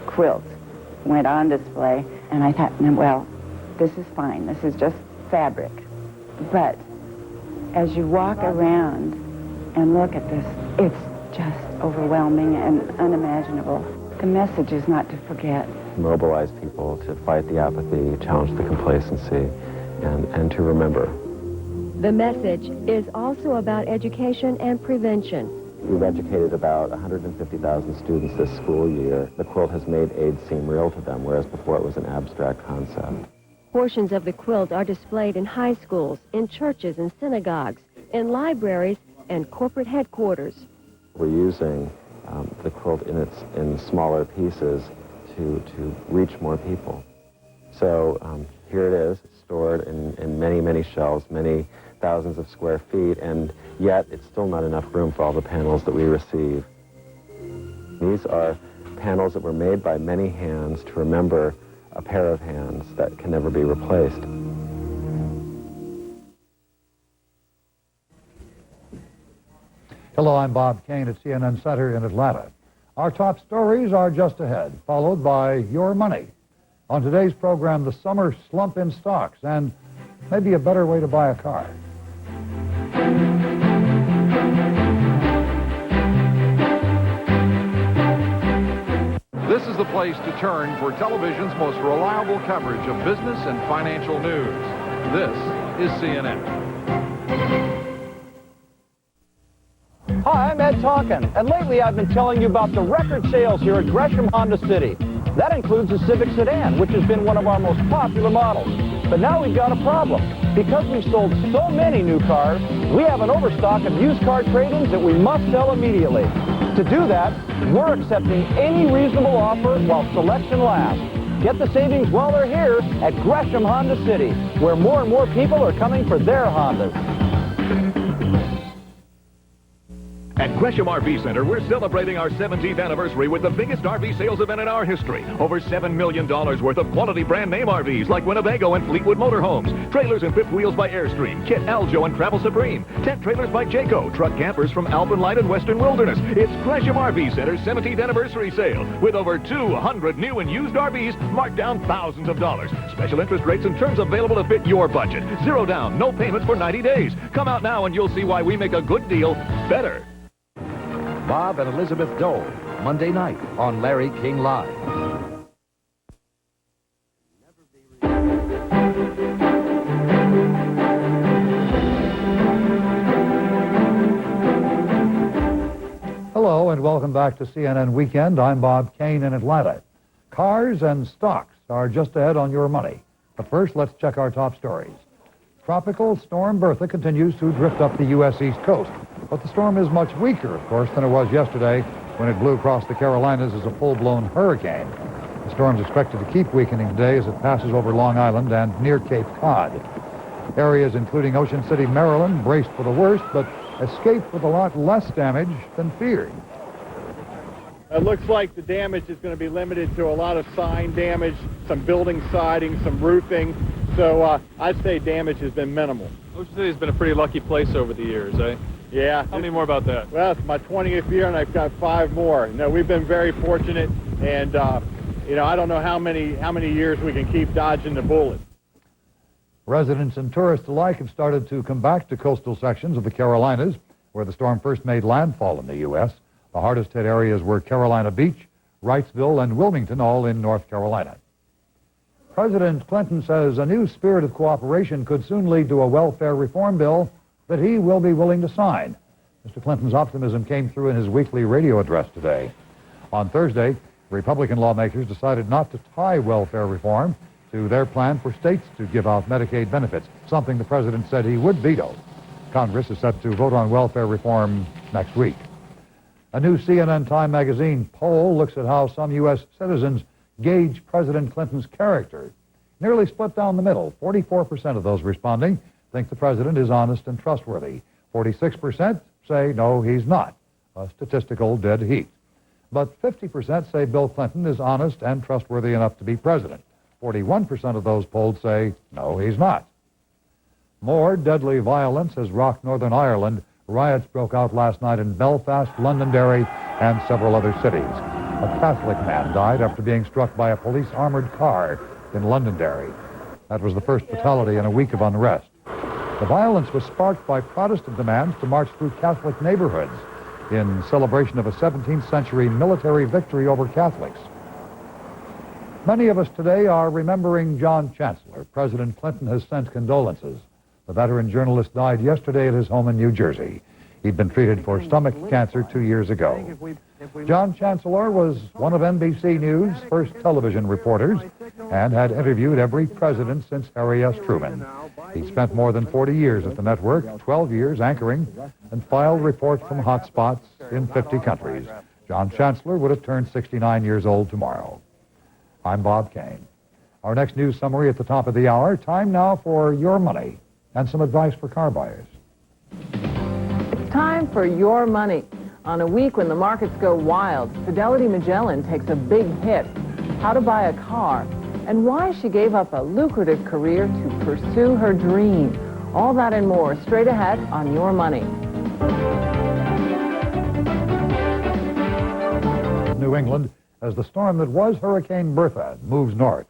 quilt went on display, and I thought, well, this is fine. This is just fabric. But as you walk around and look at this, it's just overwhelming and unimaginable. The message is not to forget. Mobilize people to fight the apathy, challenge the complacency, and to remember. The message is also about education and prevention. We've educated about 150,000 students this school year. The quilt has made AIDS seem real to them, whereas before it was an abstract concept. Portions of the quilt are displayed in high schools, in churches and synagogues, in libraries, and corporate headquarters. We're using the quilt in smaller pieces to reach more people. So here it is, stored in many, many shelves, many thousands of square feet, and yet it's still not enough room for all the panels that we receive. These are panels that were made by many hands to remember a pair of hands that can never be replaced. Hello, I'm Bob Kane at CNN Center in Atlanta. Our top stories are just ahead, followed by Your Money. On today's program, the summer slump in stocks and maybe a better way to buy a car. This is the place to turn for television's most reliable coverage of business and financial news. This is CNN. Hi, I'm Ed Tonkin, and lately I've been telling you about the record sales here at Gresham Honda City. That includes the Civic Sedan, which has been one of our most popular models. But now we've got a problem. Because we've sold so many new cars, we have an overstock of used car trade-ins that we must sell immediately. To do that, we're accepting any reasonable offer while selection lasts. Get the savings while they're here at Gresham Honda City, where more and more people are coming for their Hondas. At Gresham RV Center, we're celebrating our 17th anniversary with the biggest RV sales event in our history. Over $7 million worth of quality brand name RVs like Winnebago and Fleetwood Motorhomes, trailers and fifth wheels by Airstream, Kit Aljo and Travel Supreme, tent trailers by Jayco, truck campers from Alpenlight and Western Wilderness. It's Gresham RV Center's 17th anniversary sale with over 200 new and used RVs marked down thousands of dollars. Special interest rates and terms available to fit your budget. Zero down, no payments for 90 days. Come out now and you'll see why we make a good deal better. Bob and Elizabeth Dole, Monday night on Larry King Live. Hello and welcome back to CNN Weekend. I'm Bob Kane in Atlanta. Cars and stocks are just ahead on Your Money. But first, let's check our top stories. Tropical Storm Bertha continues to drift up the U.S. East Coast. But the storm is much weaker, of course, than it was yesterday when it blew across the Carolinas as a full-blown hurricane. The storm's expected to keep weakening today as it passes over Long Island and near Cape Cod. Areas including Ocean City, Maryland, braced for the worst, but escaped with a lot less damage than feared. It looks like the damage is going to be limited to a lot of sign damage, some building siding, some roofing. So I'd say damage has been minimal. Ocean City has been a pretty lucky place over the years, eh? Yeah. Tell me more about that. Well, it's my 20th year, and I've got 5 more. No, we've been very fortunate, and I don't know how many years we can keep dodging the bullet. Residents and tourists alike have started to come back to coastal sections of the Carolinas, where the storm first made landfall in the U.S. The hardest hit areas were Carolina Beach, Wrightsville, and Wilmington, all in North Carolina. President Clinton says a new spirit of cooperation could soon lead to a welfare reform bill that he will be willing to sign. Mr. Clinton's optimism came through in his weekly radio address today. On Thursday, Republican lawmakers decided not to tie welfare reform to their plan for states to give out Medicaid benefits, something the president said he would veto. Congress is set to vote on welfare reform next week. A new CNN Time magazine poll looks at how some U.S. citizens gauge President Clinton's character. Nearly split down the middle. 44% of those responding think the president is honest and trustworthy. 46% say no, he's not. A statistical dead heat. But 50% say Bill Clinton is honest and trustworthy enough to be president. 41% of those polled say no, he's not. More deadly violence has rocked Northern Ireland. Riots broke out last night in Belfast, Londonderry, and several other cities. A Catholic man died after being struck by a police armored car in Londonderry. That was the first fatality in a week of unrest. The violence was sparked by Protestant demands to march through Catholic neighborhoods in celebration of a 17th century military victory over Catholics. Many of us today are remembering John Chancellor. President Clinton has sent condolences. The veteran journalist died yesterday at his home in New Jersey. He'd been treated for stomach cancer 2 years ago. John Chancellor was one of NBC News' first television reporters and had interviewed every president since Harry S. Truman. He spent more than 40 years at the network, 12 years anchoring, and filed reports from hotspots in 50 countries. John Chancellor would have turned 69 years old tomorrow. I'm Bob Kane. Our next news summary at the top of the hour. Time now for Your Money and some advice for car buyers. It's time for Your Money. On a week when the markets go wild, Fidelity Magellan takes a big hit. How to buy a car and why she gave up a lucrative career to pursue her dream. All that and more straight ahead on Your Money. New England, as the storm that was Hurricane Bertha moves north.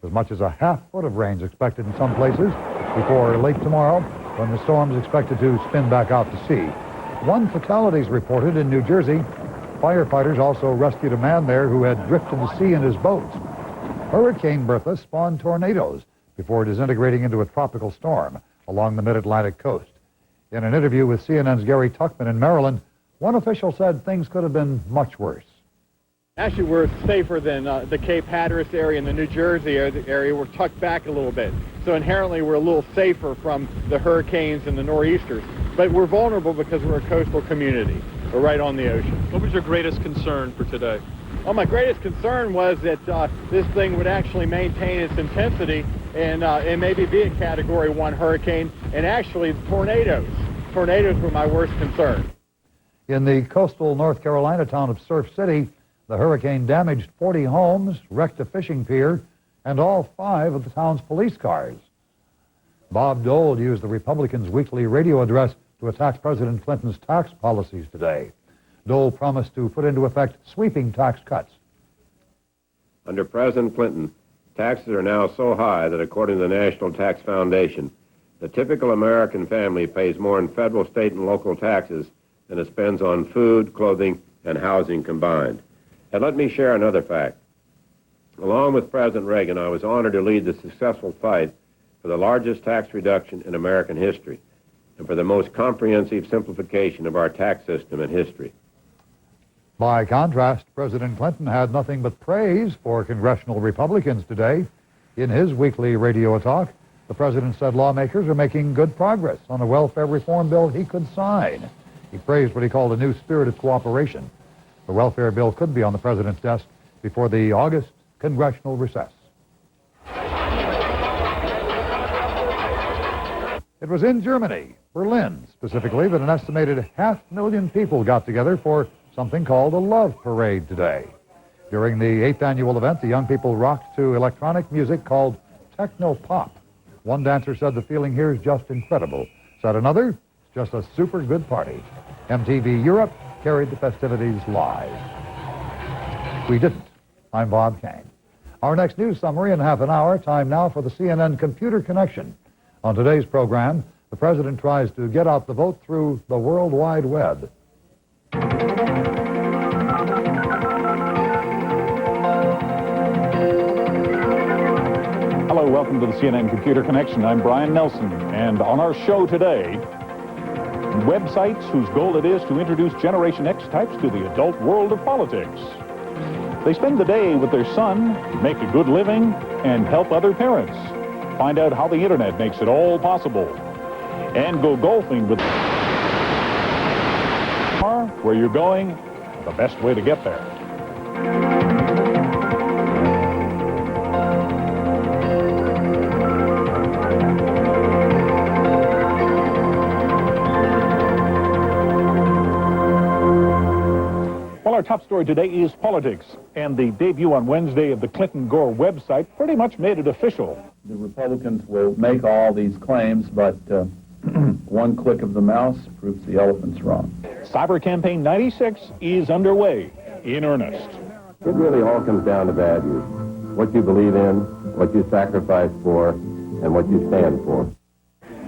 As much as a half foot of rain is expected in some places before late tomorrow, when the storm is expected to spin back out to sea. 1 fatality is reported in New Jersey. Firefighters also rescued a man there who had drifted to sea in his boat. Hurricane Bertha spawned tornadoes before disintegrating into a tropical storm along the mid-Atlantic coast. In an interview with CNN's Gary Tuchman in Maryland, one official said things could have been much worse. Actually, we're safer than the Cape Hatteras area and the New Jersey area. We're tucked back a little bit. So inherently, we're a little safer from the hurricanes and the nor'easters. But we're vulnerable because we're a coastal community. We're right on the ocean. What was your greatest concern for today? Well, my greatest concern was that this thing would actually maintain its intensity and maybe be a Category 1 hurricane. And actually, tornadoes. Tornadoes were my worst concern. In the coastal North Carolina town of Surf City, the hurricane damaged 40 homes, wrecked a fishing pier, and all 5 of the town's police cars. Bob Dole used the Republicans' weekly radio address to attack President Clinton's tax policies today. Dole promised to put into effect sweeping tax cuts. Under President Clinton, taxes are now so high that according to the National Tax Foundation, the typical American family pays more in federal, state, and local taxes than it spends on food, clothing, and housing combined. And let me share another fact. Along with President Reagan, I was honored to lead the successful fight for the largest tax reduction in American history and for the most comprehensive simplification of our tax system in history. By contrast, President Clinton had nothing but praise for congressional Republicans today. In his weekly radio talk, the president said lawmakers are making good progress on a welfare reform bill he could sign. He praised what he called a new spirit of cooperation. The welfare bill could be on the president's desk before the August congressional recess. It was in Germany, Berlin specifically, that an estimated 500,000 people got together for something called a Love Parade today. During the 8th annual event, the young people rocked to electronic music called techno pop. One dancer said the feeling here is just incredible. Said another, it's just a super good party. MTV Europe carried the festivities live. We didn't. I'm Bob Kane. Our next news summary in half an hour. Time now for the CNN Computer Connection. On today's program, the president tries to get out the vote through the World Wide Web. Hello, welcome to the CNN Computer Connection. I'm Brian Nelson, and on our show today, websites whose goal it is to introduce Generation X types to the adult world of politics. They spend the day with their son, make a good living, and help other parents. Find out how the internet makes it all possible. And go golfing with where you're going, the best way to get there. Well, our top story today is politics, and the debut on Wednesday of the Clinton-Gore website pretty much made it official. The Republicans will make all these claims, but one click of the mouse proves the elephant's wrong. Cyber Campaign 96 is underway in earnest. It really all comes down to values. What you believe in, what you sacrifice for, and what you stand for.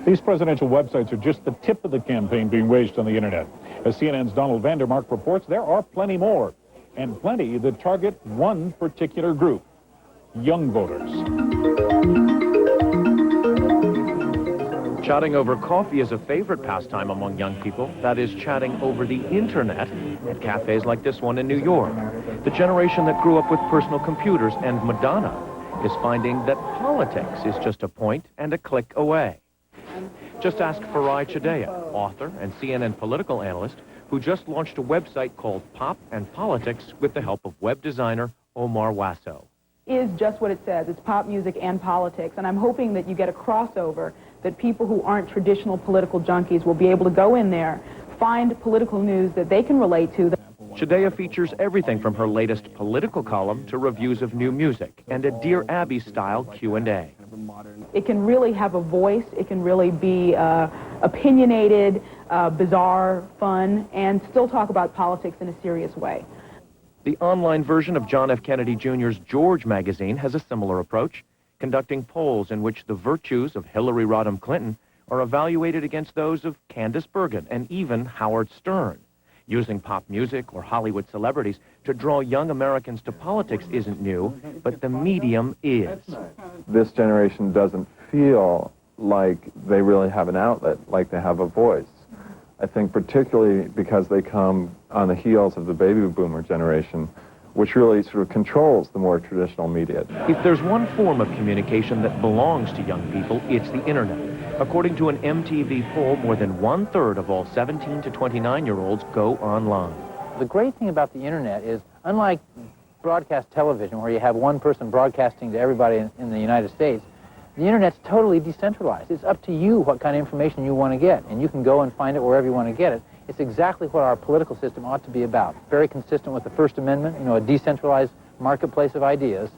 These presidential websites are just the tip of the campaign being waged on the internet. As CNN's Donald Vandermark reports, there are plenty more, and plenty that target one particular group, young voters. Chatting over coffee is a favorite pastime among young people. That is, chatting over the internet at cafes like this one in New York. The generation that grew up with personal computers and Madonna is finding that politics is just a point and a click away. Just ask Farai Chideya, author and CNN political analyst, who just launched a website called Pop and Politics with the help of web designer Omar Wasso. Is just what it says. It's pop music and politics, and I'm hoping that you get a crossover, that people who aren't traditional political junkies will be able to go in there, find political news that they can relate to. Chideya features everything from her latest political column to reviews of new music and a Dear Abby-style Q&A. It can really have a voice. It can really be opinionated, bizarre, fun, and still talk about politics in a serious way. The online version of John F. Kennedy Jr.'s George magazine has a similar approach, conducting polls in which the virtues of Hillary Rodham Clinton are evaluated against those of Candace Bergen and even Howard Stern. Using pop music or Hollywood celebrities to draw young Americans to politics isn't new, but the medium is. This generation doesn't feel like they really have an outlet, like they have a voice. I think particularly because they come on the heels of the baby boomer generation, which really sort of controls the more traditional media. If there's one form of communication that belongs to young people, it's the internet. According to an MTV poll, more than 1/3 of all 17 to 29-year-olds go online. The great thing about the internet is, unlike broadcast television, where you have one person broadcasting to everybody in the United States, the internet's totally decentralized. It's up to you what kind of information you want to get, and you can go and find it wherever you want to get it. It's exactly what our political system ought to be about. Very consistent with the First Amendment, you know, a decentralized marketplace of ideas.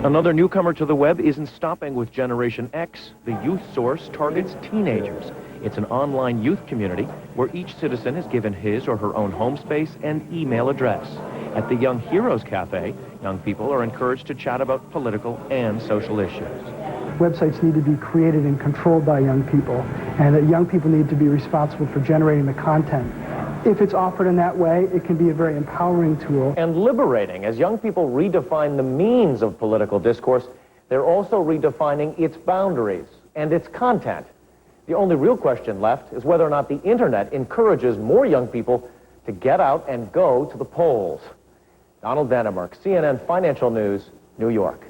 Another newcomer to the web isn't stopping with Generation X. The youth source targets teenagers. It's an online youth community where each citizen is given his or her own home space and email address. At the Young Heroes Cafe, young people are encouraged to chat about political and social issues. Websites need to be created and controlled by young people, and that young people need to be responsible for generating the content. If it's offered in that way, it can be a very empowering tool. And liberating. As young people redefine the means of political discourse, they're also redefining its boundaries and its content. The only real question left is whether or not the internet encourages more young people to get out and go to the polls. Donald Vandermark, CNN Financial News, New York.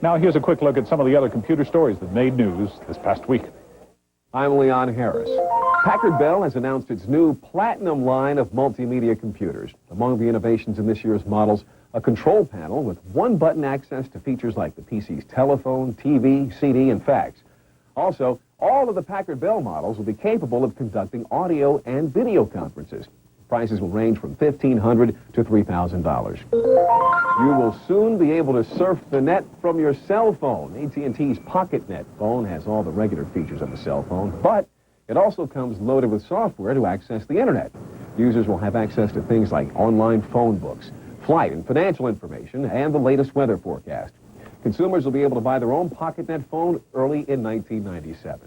Now here's a quick look at some of the other computer stories that made news this past week. I'm Leon Harris. Packard Bell has announced its new Platinum line of multimedia computers. Among the innovations in this year's models, a control panel with one-button access to features like the PC's telephone, TV, CD, and fax. Also, all of the Packard Bell models will be capable of conducting audio and video conferences. Prices will range from $1,500 to $3,000. You will soon be able to surf the net from your cell phone. AT&T's PocketNet phone has all the regular features of a cell phone, but it also comes loaded with software to access the internet. Users will have access to things like online phone books, flight and financial information, and the latest weather forecast. Consumers will be able to buy their own PocketNet phone early in 1997.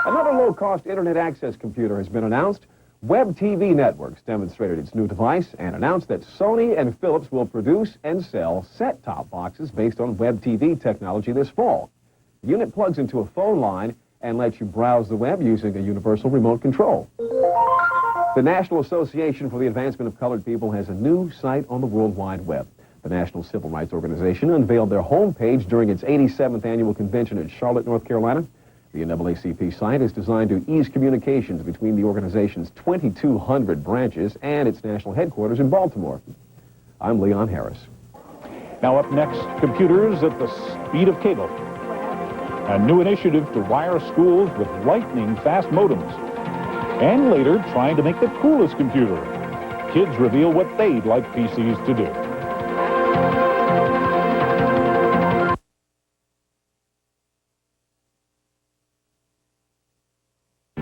Another low-cost internet access computer has been announced. Web TV Networks demonstrated its new device and announced that Sony and Philips will produce and sell set-top boxes based on Web TV technology this fall. The unit plugs into a phone line and lets you browse the web using a universal remote control. The National Association for the Advancement of Colored People has a new site on the World Wide Web. The National Civil Rights Organization unveiled their homepage during its 87th annual convention in Charlotte, North Carolina. The NAACP site is designed to ease communications between the organization's 2,200 branches and its national headquarters in Baltimore. I'm Leon Harris. Now up next, computers at the speed of cable. A new initiative to wire schools with lightning-fast modems. And later, trying to make the coolest computer. Kids reveal what they'd like PCs to do.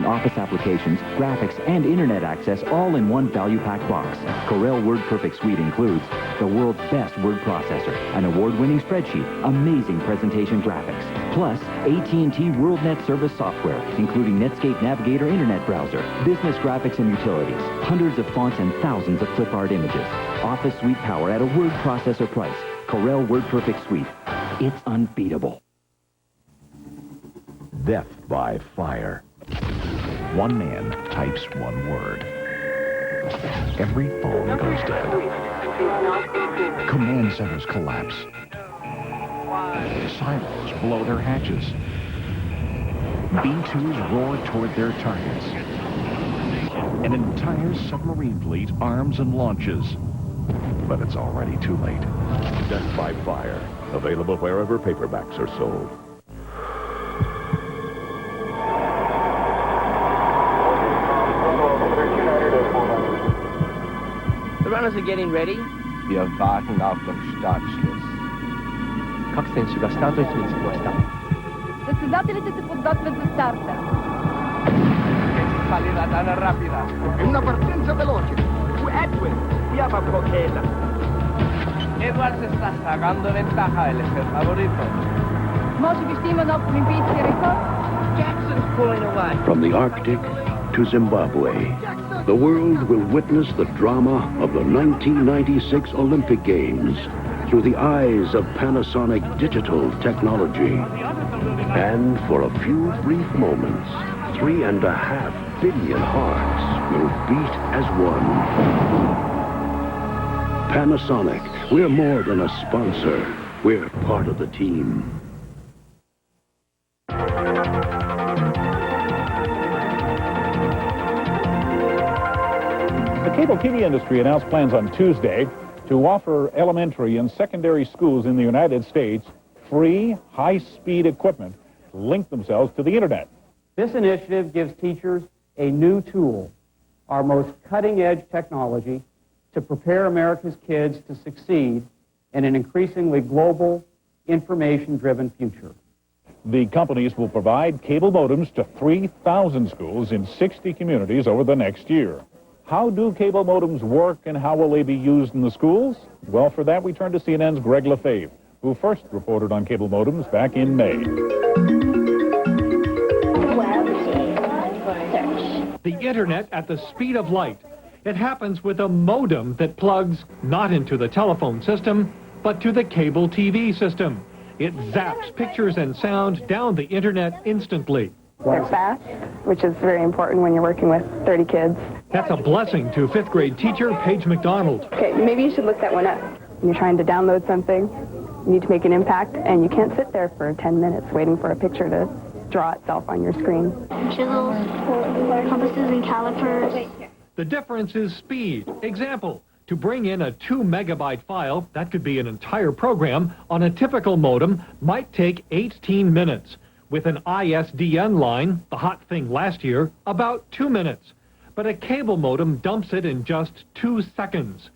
Office applications, graphics, and internet access all in one value-packed box. Corel WordPerfect Suite includes the world's best word processor, an award-winning spreadsheet, amazing presentation graphics, plus AT&T WorldNet service software, including Netscape Navigator internet browser, business graphics and utilities, hundreds of fonts and thousands of clip art images. Office Suite power at a word processor price. Corel WordPerfect Suite. It's unbeatable. Death by fire. One man types one word. Every phone goes dead. Command centers collapse. Silos blow their hatches. B-2s roar toward their targets. An entire submarine fleet arms and launches. But it's already too late. Death by fire. Available wherever paperbacks are sold. The runners are getting ready. Wir warten auf den Startschluss. Как сенсуга стартует миста. Състезателите се подготвят за старта. Salirà rapida. È una partenza veloce. Su Edwin, via Papochela. Edward se está sacando ventaja, él es el favorito. Може би ще има нов олимпийски рекорд. Jackson's pulling away. From the Arctic to Zimbabwe, the world will witness the drama of the 1996 Olympic Games through the eyes of Panasonic digital technology. And for a few brief moments, 3.5 billion hearts will beat as one. Panasonic, we're more than a sponsor. We're part of the team. The cable TV industry announced plans on Tuesday to offer elementary and secondary schools in the United States free, high-speed equipment to link themselves to the internet. This initiative gives teachers a new tool, our most cutting-edge technology, to prepare America's kids to succeed in an increasingly global, information-driven future. The companies will provide cable modems to 3,000 schools in 60 communities over the next year. How do cable modems work and how will they be used in the schools? Well, for that we turn to CNN's Greg Lefebvre, who first reported on cable modems back in May. The internet at the speed of light. It happens with a modem that plugs not into the telephone system, but to the cable TV system. It zaps pictures and sound down the internet instantly. They're fast, which is very important when you're working with 30 kids. That's a blessing to fifth grade teacher Paige McDonald. Okay, maybe you should look that one up. When you're trying to download something, you need to make an impact, and you can't sit there for 10 minutes waiting for a picture to draw itself on your screen. Chisels, compasses, and calipers. The difference is speed. Example, to bring in a 2 megabyte file, that could be an entire program, on a typical modem might take 18 minutes. With an ISDN line, the hot thing last year, about 2 minutes. But a cable modem dumps it in just 2 seconds.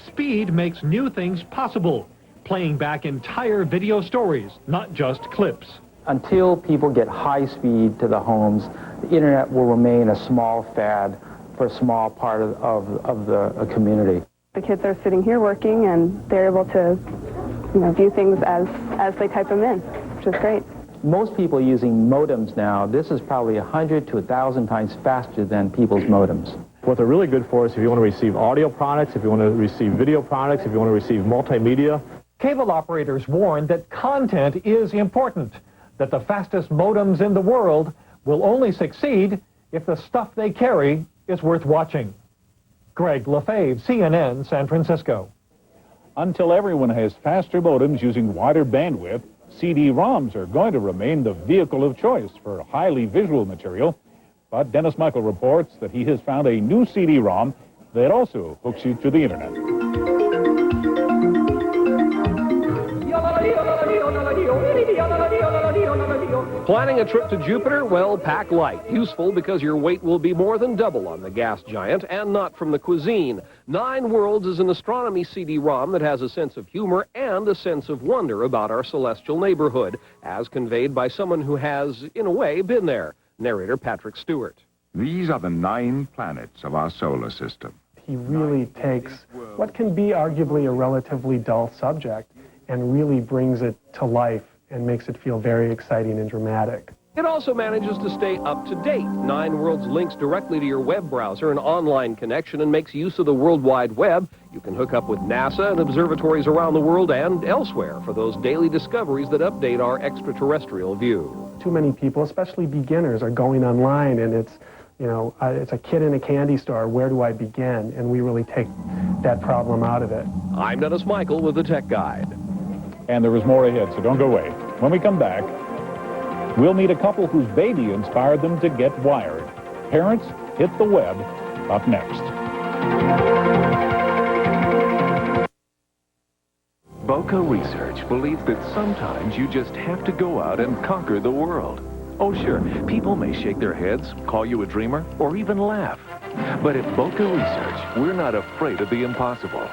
Speed makes new things possible, playing back entire video stories, not just clips. Until people get high speed to the homes, the internet will remain a small fad for a small part of the community. The kids are sitting here working, and they're able to, view things as they type them in, which is great. Most people using modems now, this is probably 100 to 1,000 times faster than people's modems. What they're really good for is if you want to receive audio products, if you want to receive video products, if you want to receive multimedia. Cable operators warn that content is important, that the fastest modems in the world will only succeed if the stuff they carry is worth watching. Greg Lefebvre, CNN, San Francisco. Until everyone has faster modems using wider bandwidth, CD-ROMs are going to remain the vehicle of choice for highly visual material. But Dennis Michael reports that he has found a new CD-ROM that also hooks you to the internet. Planning a trip to Jupiter? Well, pack light. Useful because your weight will be more than double on the gas giant, and not from the cuisine. 9 Worlds is an astronomy CD-ROM that has a sense of humor and a sense of wonder about our celestial neighborhood, as conveyed by someone who has, in a way, been there. Narrator Patrick Stewart. These are the 9 planets of our solar system. He really takes what can be arguably a relatively dull subject and really brings it to life and makes it feel very exciting and dramatic. It also manages to stay up to date. 9 Worlds links directly to your web browser, an online connection, and makes use of the World Wide Web. You can hook up with NASA and observatories around the world and elsewhere for those daily discoveries that update our extraterrestrial view. Too many people, especially beginners, are going online and it's a kid in a candy store, where do I begin? And we really take that problem out of it. I'm Dennis Michael with the Tech Guide. And there is more ahead, so don't go away. When we come back, we'll meet a couple whose baby inspired them to get wired. Parents hit the web, up next. Boca Research believes that sometimes you just have to go out and conquer the world. Oh, sure, people may shake their heads, call you a dreamer, or even laugh. But at Boca Research, we're not afraid of the impossible.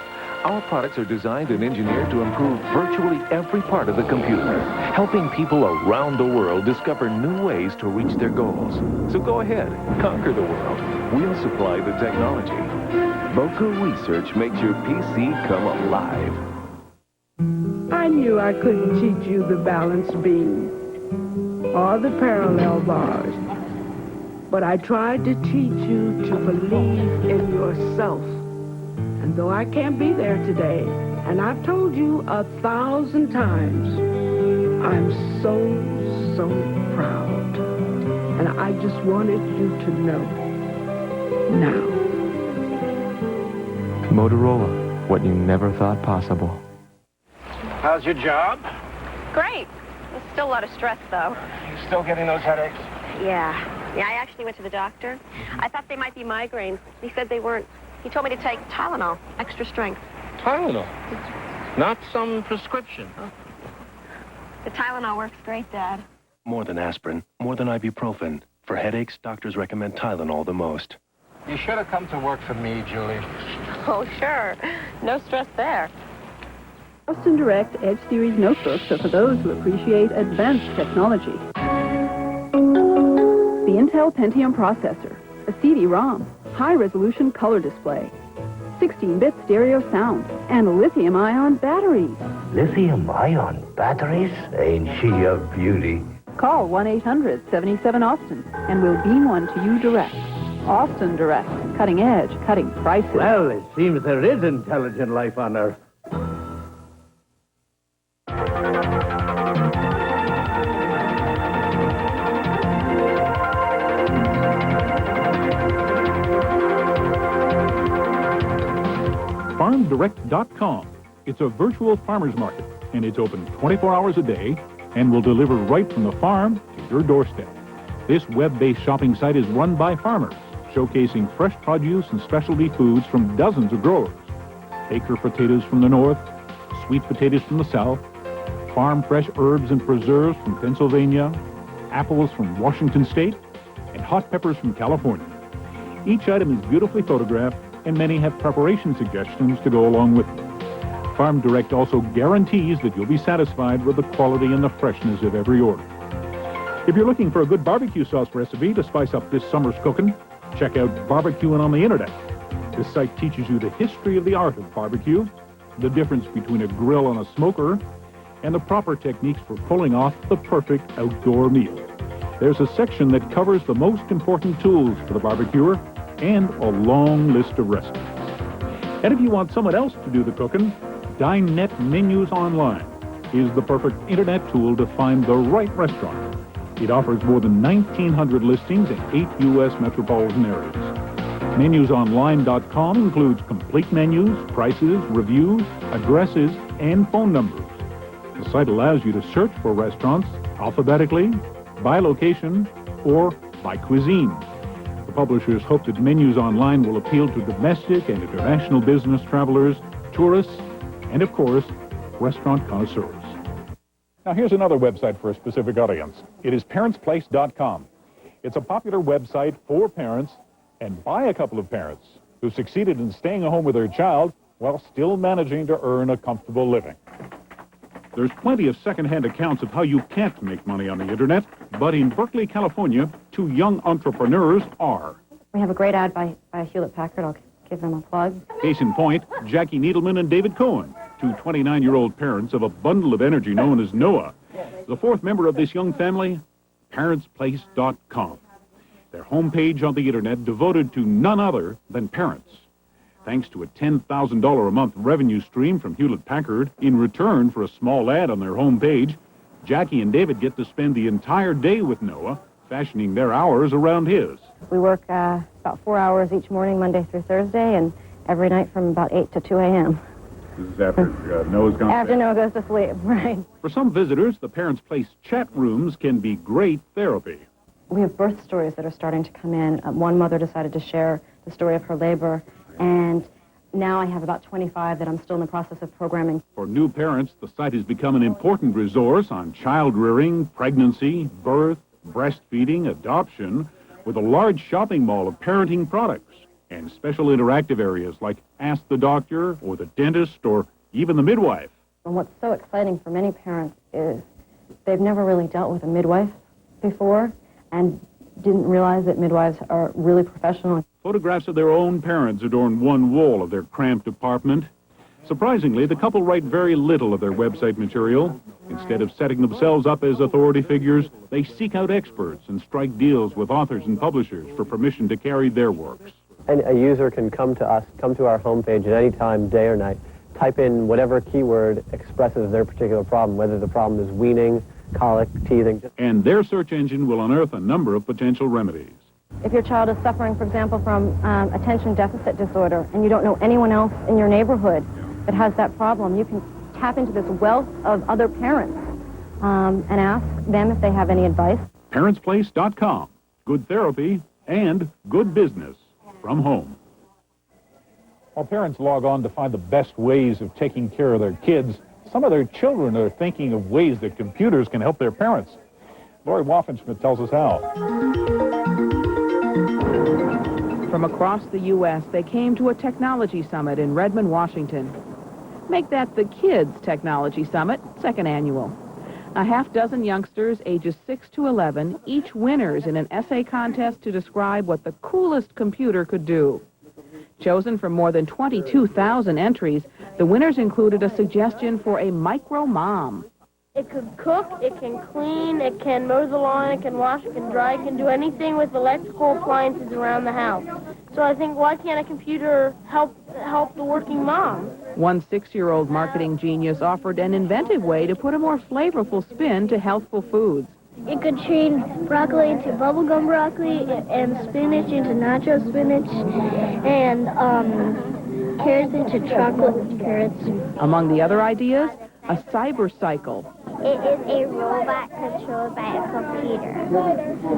Our products are designed and engineered to improve virtually every part of the computer, helping people around the world discover new ways to reach their goals. So go ahead, conquer the world. We'll supply the technology. Boca Research makes your PC come alive. I knew I couldn't teach you the balanced beam or the parallel bars, but I tried to teach you to believe in yourself. And though I can't be there today, and I've told you 1,000 times, I'm so proud. And I just wanted you to know now. Motorola, what you never thought possible. How's your job? Great. There's still a lot of stress, though. You still getting those headaches? Yeah, I actually went to the doctor. I thought they might be migraines. He said they weren't. He told me to take Tylenol, extra strength. Tylenol? Not some prescription. The Tylenol works great, Dad. More than aspirin, more than ibuprofen. For headaches, doctors recommend Tylenol the most. You should have come to work for me, Julie. Oh, sure. No stress there. Austin Direct Edge Series notebooks are for those who appreciate advanced technology. The Intel Pentium processor, a CD-ROM, high-resolution color display, 16-bit stereo sound, and lithium-ion batteries. Lithium-ion batteries? Ain't she a beauty? Call 1-800-77-AUSTIN, and we'll beam one to you direct. Austin Direct, cutting edge, cutting prices. Well, it seems there is intelligent life on Earth. FarmDirect.com. It's a virtual farmer's market, and it's open 24 hours a day and will deliver right from the farm to your doorstep. This web-based shopping site is run by farmers, showcasing fresh produce and specialty foods from dozens of growers. Acre potatoes from the north, sweet potatoes from the south, farm fresh herbs and preserves from Pennsylvania, apples from Washington State, and hot peppers from California. Each item is beautifully photographed, and many have preparation suggestions to go along with them. Farm Direct also guarantees that you'll be satisfied with the quality and the freshness of every order. If you're looking for a good barbecue sauce recipe to spice up this summer's cooking, check out Barbecuing on the Internet. This site teaches you the history of the art of barbecue, the difference between a grill and a smoker, and the proper techniques for pulling off the perfect outdoor meal. There's a section that covers the most important tools for the barbecuer and a long list of recipes. And if you want someone else to do the cooking, DineNet Menus Online is the perfect internet tool to find the right restaurant. It offers more than 1,900 listings in 8 U.S. metropolitan areas. Menusonline.com includes complete menus, prices, reviews, addresses, and phone numbers. The site allows you to search for restaurants alphabetically, by location, or by cuisine. The publishers hope that Menus Online will appeal to domestic and international business travelers, tourists, and, of course, restaurant connoisseurs. Now, here's another website for a specific audience. It is parentsplace.com. It's a popular website for parents and by a couple of parents who succeeded in staying home with their child while still managing to earn a comfortable living. There's plenty of second-hand accounts of how you can't make money on the Internet, but in Berkeley, California, 2 young entrepreneurs are. We have a great ad by Hewlett-Packard. I'll give them a plug. Case in point, Jackie Needleman and David Cohen, 2 29-year-old parents of a bundle of energy known as Noah. The 4th member of this young family, parentsplace.com. Their homepage on the Internet devoted to none other than parents. Thanks to a $10,000 a month revenue stream from Hewlett-Packard in return for a small ad on their homepage, Jackie and David get to spend the entire day with Noah, fashioning their hours around his. We work about 4 hours each morning, Monday through Thursday, and every night from about 8 to 2 a.m. This is after Noah's gone After Noah goes to sleep, right. For some visitors, the Parents' Place chat rooms can be great therapy. We have birth stories that are starting to come in. One mother decided to share the story of her labor, and now I have about 25 that I'm still in the process of programming. For new parents, the site has become an important resource on child rearing, pregnancy, birth, breastfeeding, adoption, with a large shopping mall of parenting products and special interactive areas like Ask the Doctor or the dentist or even the midwife. And what's so exciting for many parents is they've never really dealt with a midwife before and didn't realize that midwives are really professional. Photographs of their own parents adorn one wall of their cramped apartment. Surprisingly, the couple write very little of their website material. Instead of setting themselves up as authority figures, they seek out experts and strike deals with authors and publishers for permission to carry their works. And a user can come to us, come to our homepage at any time, day or night, type in whatever keyword expresses their particular problem, whether the problem is weaning, colic, teething. And their search engine will unearth a number of potential remedies. If your child is suffering, for example, from attention deficit disorder, and you don't know anyone else in your neighborhood that has that problem, you can tap into this wealth of other parents and ask them if they have any advice. ParentsPlace.com. Good therapy and good business from home. While parents log on to find the best ways of taking care of their kids, some of their children are thinking of ways that computers can help their parents. Lori Waffenschmidt tells us how. From across the U.S., they came to a technology summit in Redmond, Washington. Make that the Kids Technology Summit, 2nd annual. A half dozen youngsters, ages 6 to 11, each winners in an essay contest to describe what the coolest computer could do. Chosen from more than 22,000 entries, the winners included a suggestion for a micro mom. It can cook, it can clean, it can mow the lawn, it can wash, it can dry, it can do anything with electrical appliances around the house. So I think, why can't a computer help the working mom? One 6-year-old marketing genius offered an inventive way to put a more flavorful spin to healthful foods. It could change broccoli into bubblegum broccoli and spinach into nacho spinach and carrots into chocolate carrots. Among the other ideas, a cybercycle. It is a robot controlled by a computer.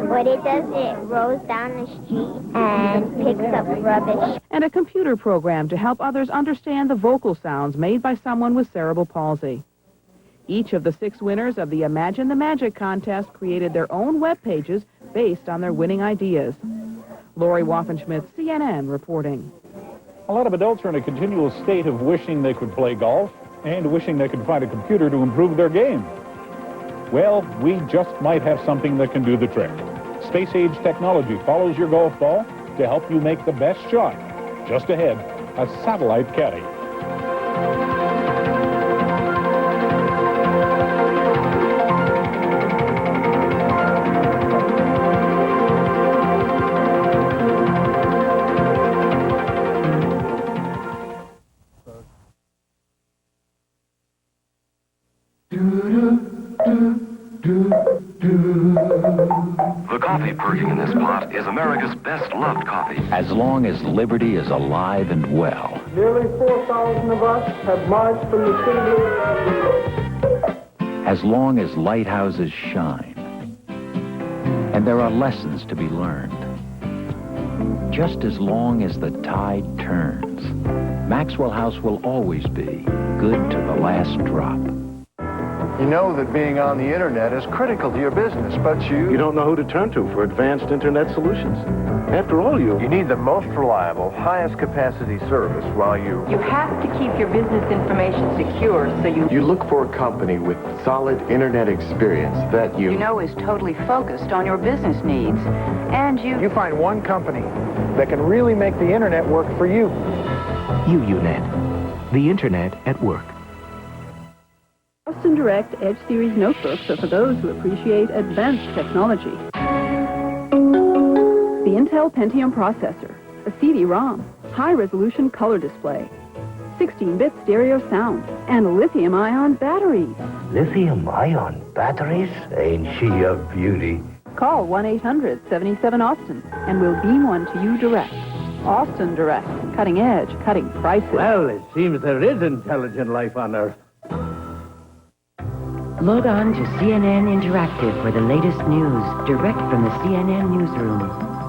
What it does, it rolls down the street and picks up rubbish. And a computer program to help others understand the vocal sounds made by someone with cerebral palsy. Each of the 6 winners of the Imagine the Magic contest created their own web pages based on their winning ideas. Lori Waffenschmidt, CNN, reporting. A lot of adults are in a continual state of wishing they could play golf and wishing they could find a computer to improve their game. Well, we just might have something that can do the trick. Space-age technology follows your golf ball to help you make the best shot. Just ahead, a satellite caddy. The coffee perking in this pot is America's best-loved coffee. As long as liberty is alive and well. Nearly 4,000 of us have marched from the city. As long as lighthouses shine. And there are lessons to be learned. Just as long as the tide turns. Maxwell House will always be good to the last drop. You know that being on the internet is critical to your business, but you don't know who to turn to for advanced internet solutions. After all, you need the most reliable, highest capacity service while you have to keep your business information secure, so you look for a company with solid internet experience that you know is totally focused on your business needs. And you find one company that can really make the internet work for you. UUNet, the internet at work. Austin Direct Edge Series notebooks are for those who appreciate advanced technology. The Intel Pentium processor, a CD-ROM, high-resolution color display, 16-bit stereo sound, and lithium-ion batteries. Lithium-ion batteries? Ain't she a beauty? Call 1-800-77-AUSTIN, and we'll beam one to you direct. Austin Direct, cutting edge, cutting prices. Well, it seems there is intelligent life on Earth. Log on to CNN Interactive for the latest news, direct from the CNN newsroom.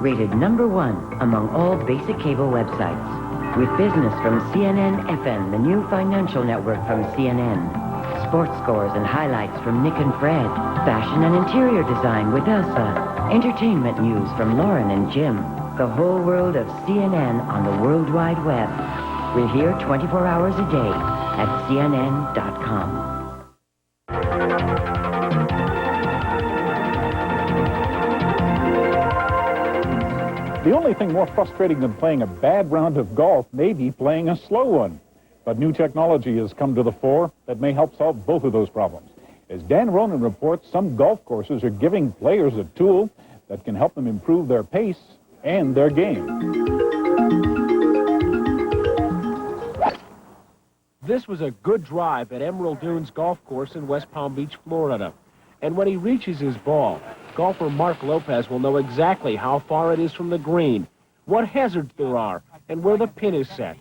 Rated #1 among all basic cable websites. With business from CNN FM, the new financial network from CNN. Sports scores and highlights from Nick and Fred. Fashion and interior design with Elsa. Entertainment news from Lauren and Jim. The whole world of CNN on the World Wide Web. We're here 24 hours a day at CNN.com. The only thing more frustrating than playing a bad round of golf may be playing a slow one. But new technology has come to the fore that may help solve both of those problems. As Dan Ronan reports, some golf courses are giving players a tool that can help them improve their pace and their game. This was a good drive at Emerald Dunes Golf Course in West Palm Beach, Florida. And when he reaches his ball, golfer Mark Lopez will know exactly how far it is from the green, what hazards there are, and where the pin is set.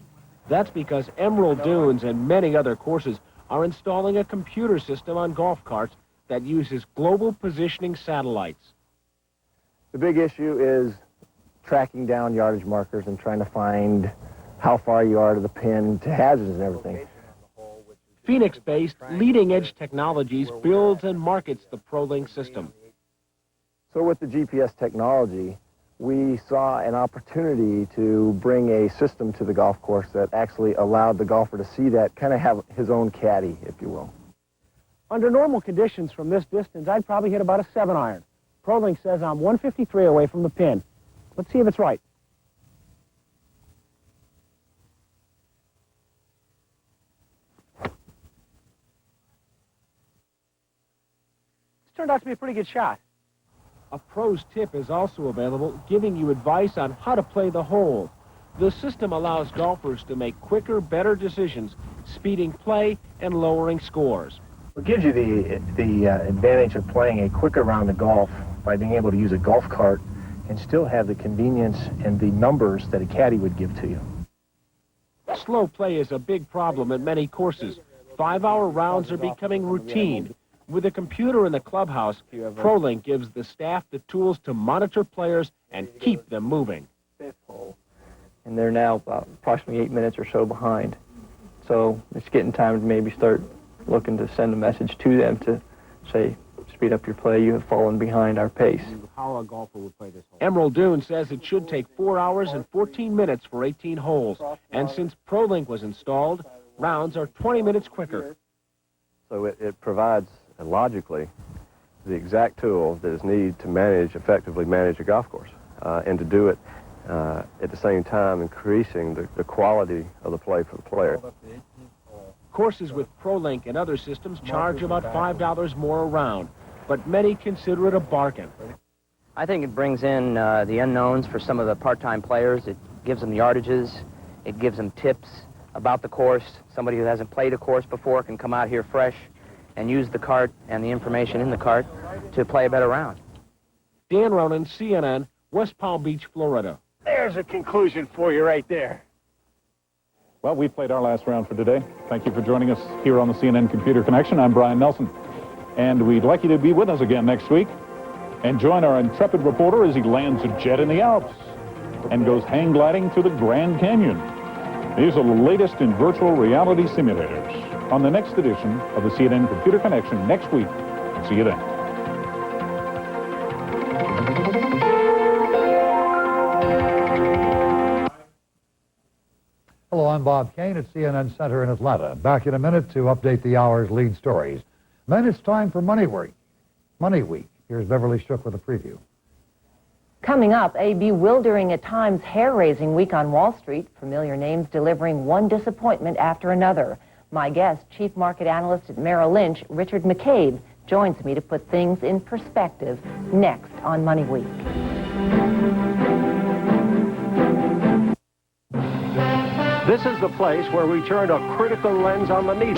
That's because Emerald Dunes and many other courses are installing a computer system on golf carts that uses global positioning satellites. The big issue is tracking down yardage markers and trying to find how far you are to the pin, to hazards and everything. Phoenix-based Leading Edge Technologies builds and markets the ProLink system. So with the GPS technology, we saw an opportunity to bring a system to the golf course that actually allowed the golfer to see that, kind of have his own caddy, if you will. Under normal conditions from this distance, I'd probably hit about a 7-iron. ProLink says I'm 153 away from the pin. Let's see if it's right. Turned out to be a pretty good shot. A pro's tip is also available, giving you advice on how to play the hole. The system allows golfers to make quicker, better decisions, speeding play and lowering scores. It gives you the advantage of playing a quicker round of golf by being able to use a golf cart and still have the convenience and the numbers that a caddy would give to you. Slow play is a big problem at many courses. 5-hour rounds are becoming routine. With a computer in the clubhouse, ProLink gives the staff the tools to monitor players and keep them moving. And they're now about approximately 8 minutes or so behind. So it's getting time to maybe start looking to send a message to them to say, speed up your play, you have fallen behind our pace. How a golfer would play this hole. Emerald Dunes says it should take 4 hours and 14 minutes for 18 holes. And since ProLink was installed, rounds are 20 minutes quicker. So it provides, logically, the exact tool that is needed to effectively manage a golf course, and to do it at the same time increasing the quality of the play for the player. Courses with ProLink and other systems charge about $5 more a round, but many consider it a bargain. I think it brings in the unknowns for some of the part-time players. It gives them yardages. It gives them tips about the course. Somebody who hasn't played a course before can come out here fresh and use the cart and the information in the cart to play a better round. Dan Ronan, CNN, West Palm Beach, Florida. There's a conclusion for you right there. Well, we played our last round for today. Thank you for joining us here on the CNN Computer Connection. I'm Brian Nelson, and we'd like you to be with us again next week and join our intrepid reporter as he lands a jet in the Alps and goes hang gliding through the Grand Canyon. These are the latest in virtual reality simulators on the next edition of the CNN Computer Connection next week. See you then. Hello, I'm Bob Kane at CNN Center in Atlanta. Back in a minute to update the hour's lead stories. Then it's time for Money Week. Money Week. Here's Beverly Shook with a preview. Coming up, a bewildering, at times hair-raising week on Wall Street. Familiar names delivering one disappointment after another. My guest, Chief Market Analyst at Merrill Lynch, Richard McCabe, joins me to put things in perspective next on Money Week. This is the place where we turn a critical lens on the needle.